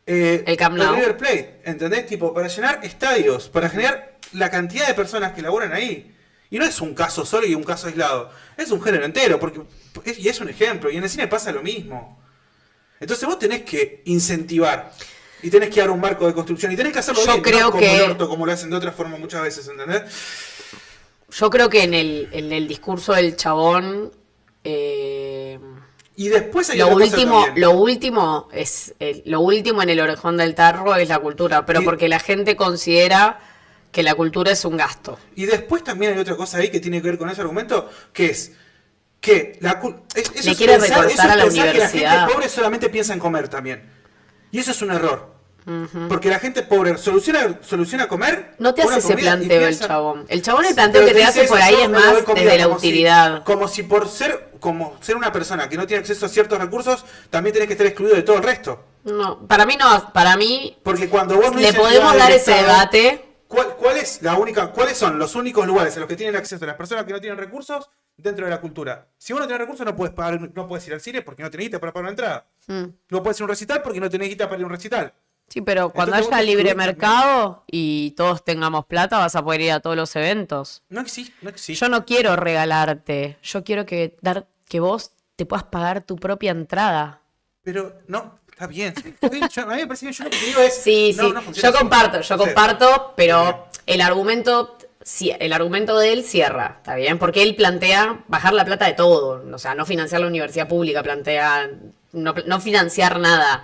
El Camp Nou. River Plate. ¿Entendés? Tipo, para llenar estadios. Para generar la cantidad de personas que laburan ahí. Y no es un caso solo y un caso aislado. Es un género entero. Y es un ejemplo. Y en el cine pasa lo mismo. Entonces vos tenés que incentivar. Y tenés que dar un marco de construcción. Y tenés que hacerlo Yo bien. creo No como que- el orto, como lo hacen de otra forma muchas veces. ¿Entendés? Yo creo que en el discurso del chabón. Y después hay lo otra cosa último, también. lo último en el orejón del tarro es la cultura, pero porque la gente considera que la cultura es un gasto. Y después también hay otra cosa ahí que tiene que ver con ese argumento, que es que eso Le es quiere pensar- recortar eso es a la pensar que la universidad. gente pobre solamente piensa en comer también. Y eso es un error. Porque la gente pobre soluciona comer. No te una hace ese comida y planteo el piensa- chabón. El chabón el planteo Pero que te dice hace eso, por ahí yo es me doy más comida, desde la como si- utilidad. como si por ser una persona que no tiene acceso a ciertos recursos, también tenés que estar excluido de todo el resto. No, para mí no, para mí Porque cuando vos no le incentivás podemos al dar ese Estado, debate. ¿Cuáles son los únicos lugares en los que tienen acceso las personas que no tienen recursos dentro de la cultura? Si vos no tenés recursos no puedes pagar, no puedes ir al cine porque no tenés guita para pagar una entrada. No puedes ir a un recital porque no tenés guita para ir a un recital. Sí, pero cuando Entonces vos haya te libre excluís mercado y todos tengamos plata, vas a poder ir a todos los eventos. No existe. Yo no quiero regalarte, yo quiero que vos te puedas pagar tu propia entrada. Pero no, está bien. Está bien, a mí me parece bien. Yo lo que digo es. Sí, no, sí, no funciona yo comparto, así. yo O sea, comparto, pero el argumento de él cierra, ¿está bien? Porque él plantea bajar la plata de todo, o sea, no financiar la universidad pública, plantea no financiar nada.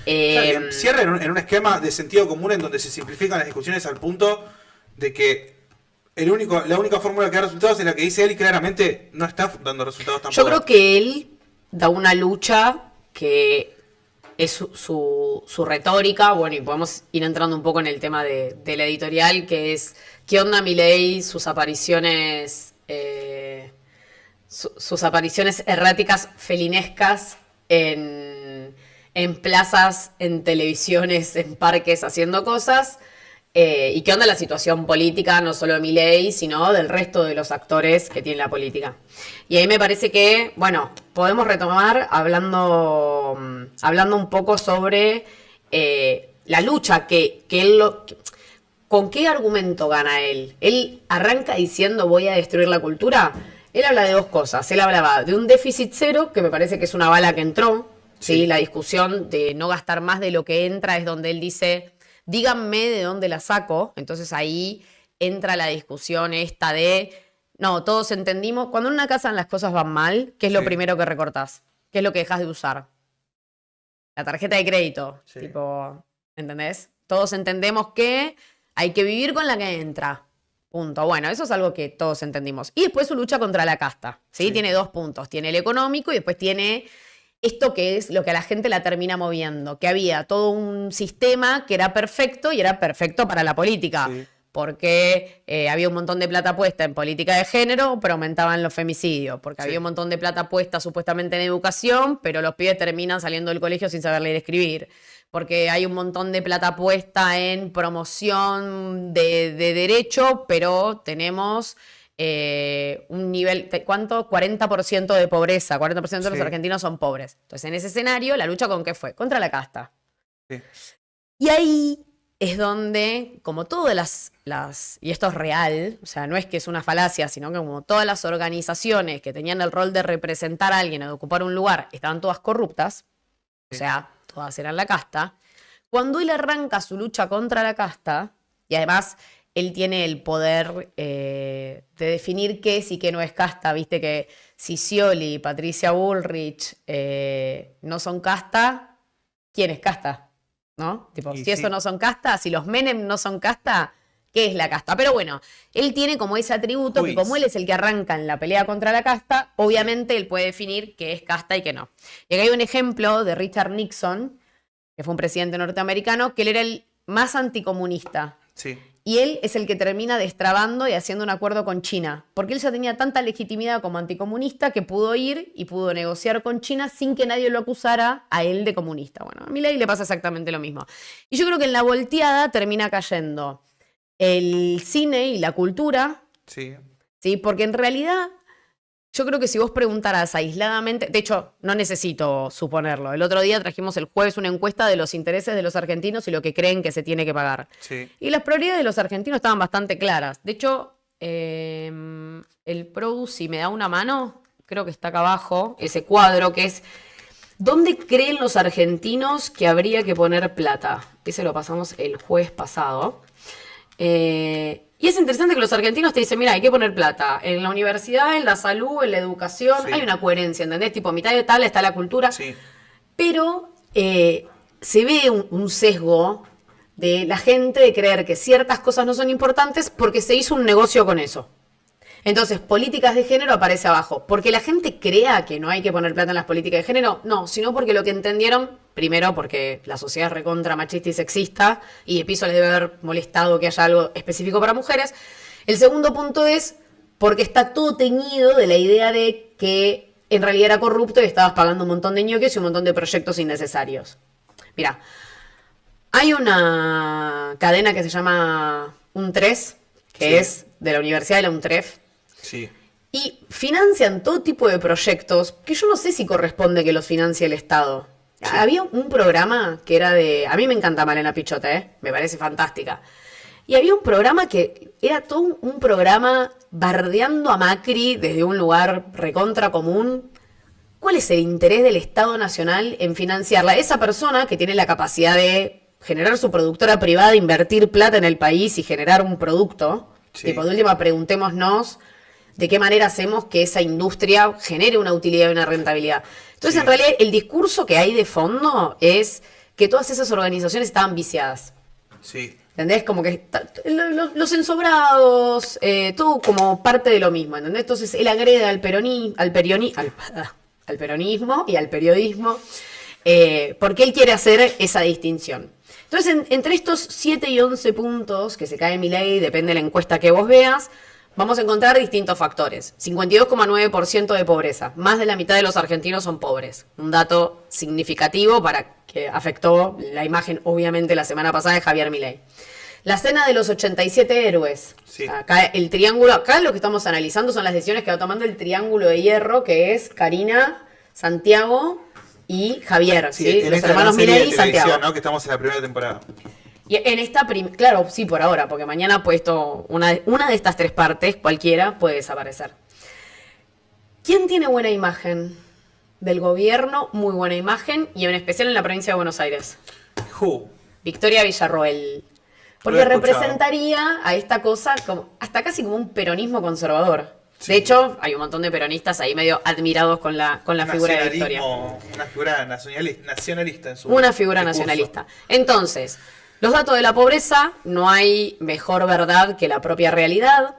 Está bien, cierra en un esquema de sentido común en donde se simplifican las discusiones al punto de que la única fórmula que da resultados es la que dice él y claramente no está dando resultados tampoco. Yo creo que él da una lucha que es su retórica, bueno, y podemos ir entrando un poco en el tema de la editorial, que es ¿qué onda Milei? Sus apariciones erráticas, felinescas en plazas, en televisiones, en parques, haciendo cosas. ¿Y qué onda la situación política, no solo de Milei, sino del resto de los actores que tiene la política? Y ahí me parece que, bueno, podemos retomar hablando un poco sobre la lucha ¿con qué argumento gana él? Él arranca diciendo voy a destruir la cultura. Él habla de dos cosas. Él hablaba de un déficit cero, que me parece que es una bala que entró. ¿sí? La discusión de no gastar más de lo que entra es donde él dice, díganme de dónde la saco. Entonces ahí entra la discusión esta de No, todos entendimos. Cuando en una casa las cosas van mal, ¿qué es lo primero que recortás? ¿Qué es lo que dejas de usar? La tarjeta de crédito. Tipo, ¿entendés? Todos entendemos que hay que vivir con la que entra. Punto. Bueno, eso es algo que todos entendimos. Y después su lucha contra la casta. ¿Sí? Tiene 2 puntos. Tiene el económico y después tiene esto que es lo que a la gente la termina moviendo. Que había todo un sistema que era perfecto y era perfecto para la política. Sí. Porque había un montón de plata puesta en política de género, pero aumentaban los femicidios. Porque había un montón de plata puesta supuestamente en educación, pero los pibes terminan saliendo del colegio sin saber leer y escribir. Porque hay un montón de plata puesta en promoción de derecho, pero tenemos un nivel, ¿cuánto? 40% de pobreza. 40% de los argentinos son pobres. Entonces, en ese escenario, ¿la lucha con qué fue? Contra la casta. Sí. Y ahí es donde, como todas y esto es real, o sea, no es que es una falacia, sino que como todas las organizaciones que tenían el rol de representar a alguien o de ocupar un lugar, estaban todas corruptas, o sea, todas eran la casta. Cuando él arranca su lucha contra la casta, y además él tiene el poder de definir qué es y qué no es casta, viste que si Scioli y Patricia Bullrich no son casta, ¿quién es casta? ¿No? Tipo, si eso no son casta, si los Menem no son casta, ¿qué es la casta? Pero bueno, él tiene como ese atributo que como él es el que arranca en la pelea contra la casta, obviamente él puede definir qué es casta y qué no. Y acá hay un ejemplo de Richard Nixon, que fue un presidente norteamericano, que él era el más anticomunista. Sí. Y él es el que termina destrabando y haciendo un acuerdo con China, porque él ya tenía tanta legitimidad como anticomunista que pudo ir y pudo negociar con China sin que nadie lo acusara a él de comunista. Bueno, a Milei le pasa exactamente lo mismo. Y yo creo que en la volteada termina cayendo el cine y la cultura. Sí. ¿Sí? Porque en realidad yo creo que si vos preguntaras aisladamente, de hecho, no necesito suponerlo. El otro día trajimos el jueves una encuesta de los intereses de los argentinos y lo que creen que se tiene que pagar. Sí. Y las prioridades de los argentinos estaban bastante claras. De hecho, el Produ, si me da una mano, creo que está acá abajo, ese cuadro que es ¿dónde creen los argentinos que habría que poner plata? Ese lo pasamos el jueves pasado. Y es interesante que los argentinos te dicen, mira, hay que poner plata en la universidad, en la salud, en la educación. Sí. Hay una coherencia, ¿entendés? Tipo, a mitad de tabla está la cultura. Sí. Pero se ve un sesgo de la gente de creer que ciertas cosas no son importantes porque se hizo un negocio con eso. Entonces, políticas de género aparece abajo. ¿Porque la gente crea que no hay que poner plata en las políticas de género? No, sino porque lo que entendieron, primero porque la sociedad es recontra machista y sexista, y de piso les debe haber molestado que haya algo específico para mujeres. El segundo punto es porque está todo teñido de la idea de que en realidad era corrupto y estabas pagando un montón de ñoques y un montón de proyectos innecesarios. Mira, hay una cadena que se llama UNTREF, que es de la Universidad de la UNTREF. Sí. Y financian todo tipo de proyectos que yo no sé si corresponde que los financie el Estado. Sí. Había un programa que era de... A mí me encanta Malena Pichota, me parece fantástica. Y había un programa que era todo un programa bardeando a Macri desde un lugar recontra común. ¿Cuál es el interés del Estado Nacional en financiarla? Esa persona que tiene la capacidad de generar su productora privada, invertir plata en el país y generar un producto. Sí. Tipo, de última, preguntémonos de qué manera hacemos que esa industria genere una utilidad y una rentabilidad. Entonces, sí, en realidad, el discurso que hay de fondo es que todas esas organizaciones estaban viciadas. Sí. ¿Entendés? Como que los ensobrados, todo como parte de lo mismo, ¿entendés? Entonces, él agrega al peronismo y al periodismo, porque él quiere hacer esa distinción. Entonces, entre estos 7 y 11 puntos que se cae Milei, depende de la encuesta que vos veas, vamos a encontrar distintos factores. 52,9% de pobreza. Más de la mitad de los argentinos son pobres. Un dato significativo para que afectó la imagen, obviamente, la semana pasada de Javier Milei. La cena de los 87 héroes. Sí. Acá el triángulo, acá lo que estamos analizando son las decisiones que va tomando el triángulo de hierro, que es Karina, Santiago y Javier. Sí, los hermanos Milei y Santiago, ¿no? Que estamos en la primera temporada. Y en esta, claro, sí, por ahora, porque mañana puesto una de estas 3 partes, cualquiera, puede desaparecer. ¿Quién tiene buena imagen? Del gobierno, muy buena imagen, y en especial en la provincia de Buenos Aires. Victoria Villarroel. Porque representaría a esta cosa como, hasta casi como un peronismo conservador. Sí. De hecho, hay un montón de peronistas ahí medio admirados con la figura de Victoria. Una figura nacionalista en su Una figura discurso. nacionalista. Entonces, los datos de la pobreza, no hay mejor verdad que la propia realidad.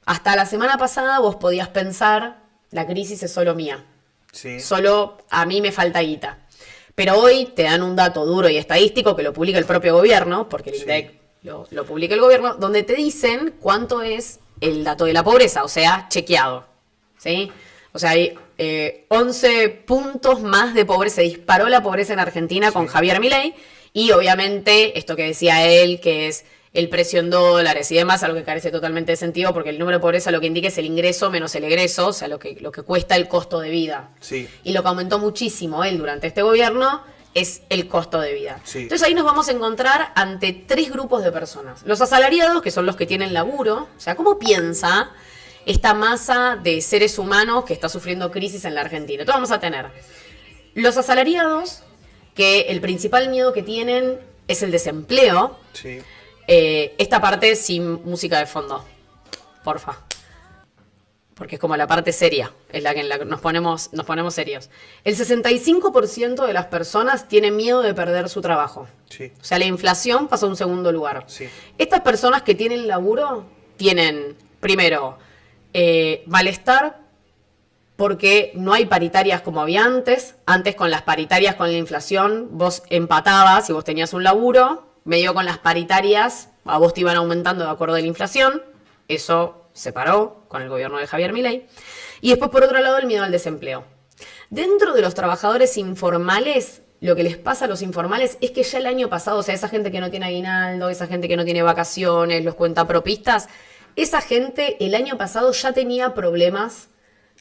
Hasta la semana pasada vos podías pensar, la crisis es solo mía. Sí. Solo a mí me falta guita. Pero hoy te dan un dato duro y estadístico que lo publica el propio gobierno, porque el INDEC lo publica el gobierno, donde te dicen cuánto es el dato de la pobreza, o sea, chequeado. ¿Sí? O sea, hay 11 puntos más de pobreza. Se disparó la pobreza en Argentina con Javier Milei. Y obviamente, esto que decía él, que es el precio en dólares y demás, algo que carece totalmente de sentido, porque el número de pobreza lo que indica es el ingreso menos el egreso, o sea, lo que cuesta el costo de vida. Sí. Y lo que aumentó muchísimo él durante este gobierno es el costo de vida. Sí. Entonces ahí nos vamos a encontrar ante 3 grupos de personas. Los asalariados, que son los que tienen laburo. O sea, ¿cómo piensa esta masa de seres humanos que está sufriendo crisis en la Argentina? Entonces vamos a tener los asalariados, que el principal miedo que tienen es el desempleo. Sí. Esta parte sin música de fondo, porfa. Porque es como la parte seria, es la que nos ponemos serios. El 65% de las personas tienen miedo de perder su trabajo. Sí. O sea, la inflación pasa a un segundo lugar. Sí. Estas personas que tienen laburo tienen, primero, malestar porque no hay paritarias como había antes. Antes, con las paritarias, con la inflación, vos empatabas y vos tenías un laburo. Medio con las paritarias, a vos te iban aumentando de acuerdo a la inflación. Eso se paró con el gobierno de Javier Milei. Y después, por otro lado, el miedo al desempleo. Dentro de los trabajadores informales, lo que les pasa a los informales es que ya el año pasado, o sea, esa gente que no tiene aguinaldo, esa gente que no tiene vacaciones, los cuentapropistas, esa gente el año pasado ya tenía problemas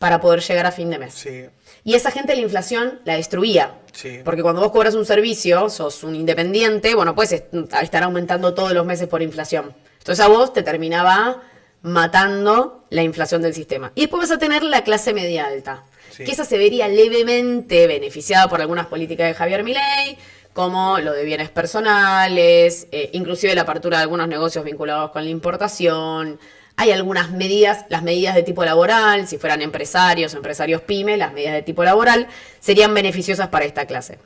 para poder llegar a fin de mes. Sí. Y esa gente la inflación la destruía. Sí. Porque cuando vos cobras un servicio, sos un independiente, bueno, puedes estar aumentando todos los meses por inflación. Entonces a vos te terminaba matando la inflación del sistema. Y después vas a tener la clase media alta, Sí. que esa se vería levemente beneficiada por algunas políticas de Javier Milei, como lo de bienes personales, inclusive la apertura de algunos negocios vinculados con la importación. Hay algunas medidas, las medidas de tipo laboral, si fueran empresarios pyme, las medidas de tipo laboral serían beneficiosas para esta clase.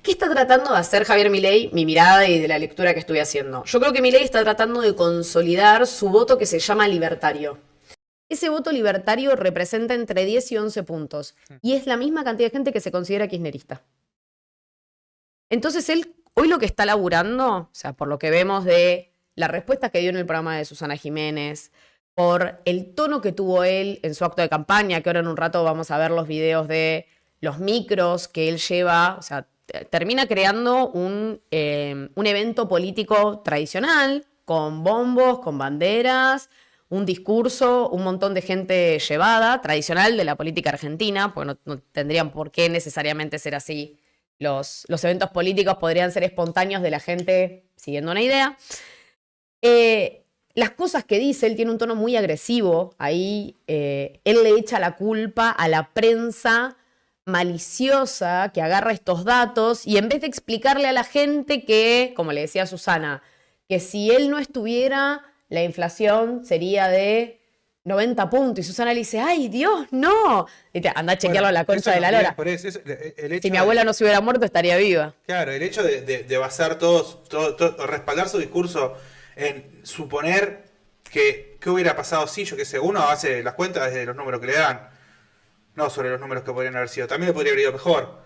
¿Qué está tratando de hacer Javier Milei? Mi mirada y de la lectura que estoy haciendo. Yo creo que Milei está tratando de consolidar su voto que se llama libertario. Ese voto libertario representa entre 10 y 11 puntos. Y es la misma cantidad de gente que se considera kirchnerista. Entonces él, hoy lo que está laburando, o sea, por lo que vemos de la respuesta que dio en el programa de Susana Jiménez, por el tono que tuvo él en su acto de campaña, que ahora en un rato vamos a ver los videos de los micros que él lleva, o sea, termina creando un evento político tradicional, con bombos, con banderas, un discurso, un montón de gente llevada, tradicional de la política argentina, porque no tendrían por qué necesariamente ser así. Los eventos políticos podrían ser espontáneos de la gente siguiendo una idea. Las cosas que dice, él tiene un tono muy agresivo. Ahí él le echa la culpa a la prensa maliciosa que agarra estos datos y en vez de explicarle a la gente que, como le decía Susana, que si él no estuviera, la inflación sería de 90 puntos. Y Susana le dice, ¡ay, Dios, no! Y anda a chequearlo a la concha de la lora. Si mi abuela no se hubiera muerto, estaría viva. Claro, el hecho de basar todo, respaldar su discurso en suponer que qué hubiera pasado si, yo que sé, uno hace las cuentas desde los números que le dan, no sobre los números que podrían haber sido. También le podría haber ido mejor.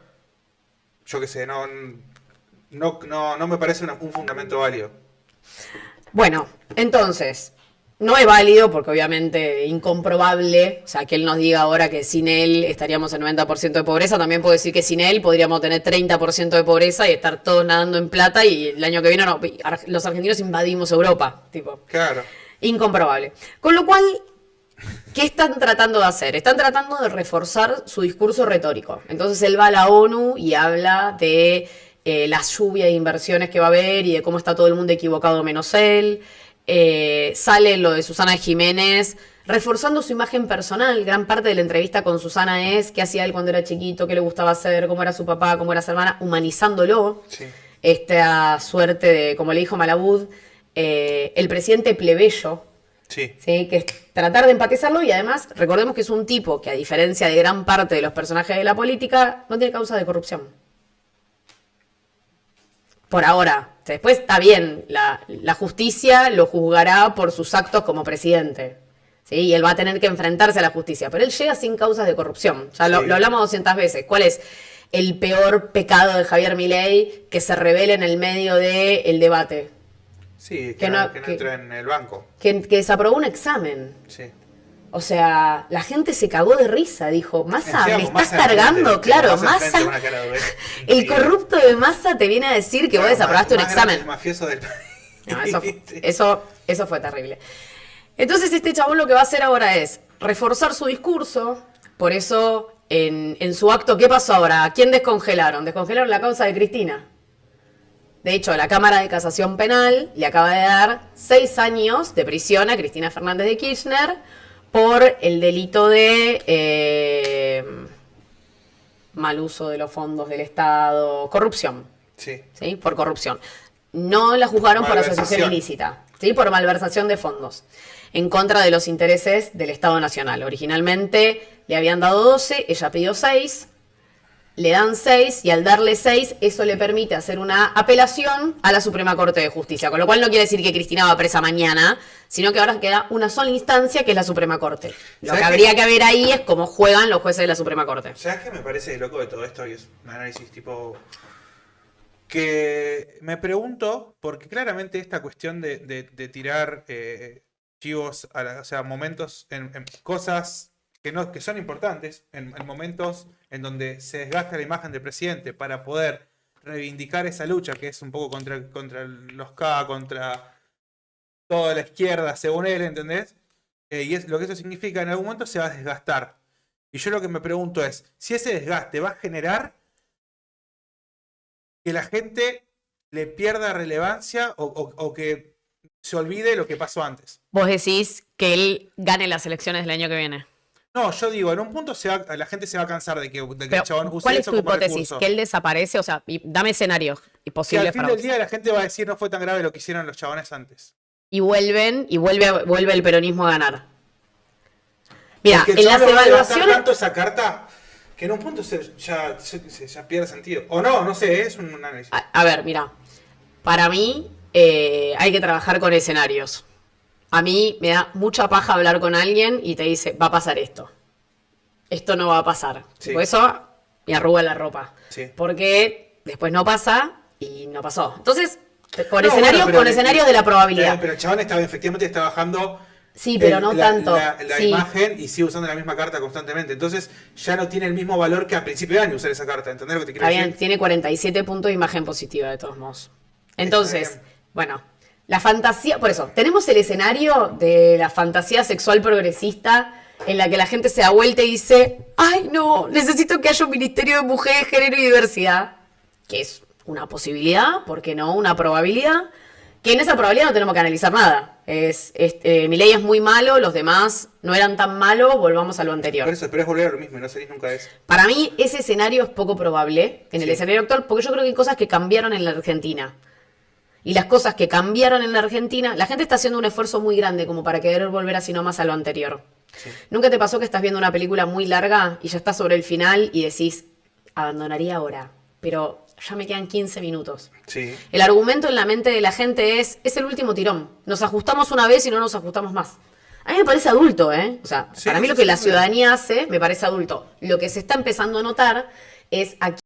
Yo que sé, no me parece un fundamento válido. Bueno, entonces, no es válido porque obviamente incomprobable, o sea, que él nos diga ahora que sin él estaríamos en 90% de pobreza, también puedo decir que sin él podríamos tener 30% de pobreza y estar todos nadando en plata y el año que viene los argentinos invadimos Europa, tipo. Claro. Incomprobable. Con lo cual, ¿qué están tratando de hacer? Están tratando de reforzar su discurso retórico. Entonces él va a la ONU y habla de la lluvia de inversiones que va a haber y de cómo está todo el mundo equivocado menos él. Sale lo de Susana Jiménez, reforzando su imagen personal. Gran parte de la entrevista con Susana es qué hacía él cuando era chiquito, qué le gustaba hacer, cómo era su papá, cómo era su hermana, humanizándolo. Sí. Esta suerte de, como le dijo Malabud, el presidente plebeyo. Sí. ¿Sí? Que es tratar de empatizarlo y además recordemos que es un tipo que a diferencia de gran parte de los personajes de la política no tiene causa de corrupción. Por ahora. Después está bien, la justicia lo juzgará por sus actos como presidente. ¿Sí? Y él va a tener que enfrentarse a la justicia. Pero él llega sin causas de corrupción. Ya lo hablamos 200 veces. ¿Cuál es el peor pecado de Javier Milei? Que se revele en el medio del debate. Sí, que no entra en el banco. Que desaprobó un examen. Sí. O sea, la gente se cagó de risa, dijo, Massa, Encima, me estás Massa cargando, enfrente, claro, Massa enfrente, Massa, una cara de- el corrupto de Massa te viene a decir que vos desaprobaste un más grande examen. el mafioso del país. No, eso fue terrible. Entonces este chabón lo que va a hacer ahora es reforzar su discurso, por eso en su acto, ¿qué pasó ahora? ¿A quién descongelaron? Descongelaron la causa de Cristina. De hecho, la Cámara de Casación Penal le acaba de dar 6 años de prisión a Cristina Fernández de Kirchner por el delito de mal uso de los fondos del Estado, corrupción. Sí. ¿Sí? Por corrupción. No la juzgaron por asociación Malversación. ilícita, ¿sí? Por malversación de fondos, en contra de los intereses del Estado Nacional. Originalmente le habían dado 12, ella pidió 6, le dan 6 y al darle 6 eso le permite hacer una apelación a la Suprema Corte de Justicia, con lo cual no quiere decir que Cristina va presa mañana, sino que ahora queda una sola instancia que es la Suprema Corte. Lo que habría que ver ahí es cómo juegan los jueces de la Suprema Corte. ¿Sabes qué me parece loco de todo esto? Y es un análisis tipo... Que me pregunto, porque claramente esta cuestión de tirar chivos, o sea, momentos en cosas que son importantes, en momentos en donde se desgasta la imagen del presidente para poder reivindicar esa lucha que es un poco contra los K, contra toda la izquierda, según él, ¿entendés? Y es lo que eso significa, en algún momento se va a desgastar. Y yo lo que me pregunto es, si ese desgaste va a generar que la gente le pierda relevancia o que se olvide lo que pasó antes. Vos decís que él gane las elecciones del año que viene. No, yo digo, en un punto la gente se va a cansar de que el Pero, chabón use ¿cuál es eso tu como hipótesis? recurso. ¿Que él desaparece? O sea, dame escenarios Que posibles al fin para del vos. día la gente va a decir no fue tan grave lo que hicieron los chabones antes. Y vuelve el peronismo a ganar. Mira, Porque el en las chabón le va a levantar evaluaciones... tanto esa carta que en un punto ya pierde sentido. O no sé, es un análisis. A ver, mira, para mí hay que trabajar con escenarios. A mí me da mucha paja hablar con alguien y te dice, va a pasar esto. Esto no va a pasar. Sí. Por eso me arruga la ropa. Sí. Porque después no pasa y no pasó. Entonces, con No, escenarios, bueno, pero escenarios de la probabilidad. Pero el chabón efectivamente está bajando Sí, pero no tanto. la Sí. imagen y sigue usando la misma carta constantemente. Entonces ya no tiene el mismo valor que a principio de año usar esa carta. ¿Entendés lo que te quiero Está bien, decir? tiene 47 puntos de imagen positiva de todos modos. Entonces, bien. bueno, la fantasía, por eso, tenemos el escenario de la fantasía sexual progresista en la que la gente se da vuelta y dice, ay no, necesito que haya un Ministerio de Mujeres, Género y Diversidad, que es una posibilidad, ¿por qué no? Una probabilidad, que en esa probabilidad no tenemos que analizar nada. Milei es muy malo, los demás no eran tan malos, volvamos a lo anterior. Pero es volver a lo mismo y no salís nunca de eso. Para mí ese escenario es poco probable en el Sí. escenario actual, porque yo creo que hay cosas que cambiaron en la Argentina. Y las cosas que cambiaron en la Argentina, la gente está haciendo un esfuerzo muy grande como para querer volver así nomás a lo anterior. Sí. ¿Nunca te pasó que estás viendo una película muy larga y ya estás sobre el final y decís, abandonaría ahora, pero ya me quedan 15 minutos? Sí. El argumento en la mente de la gente es el último tirón. Nos ajustamos una vez y no nos ajustamos más. A mí me parece adulto, ¿eh? O sea, Sí, para mí sí, lo que sí, la sí. ciudadanía hace me parece adulto. Lo que se está empezando a notar es aquí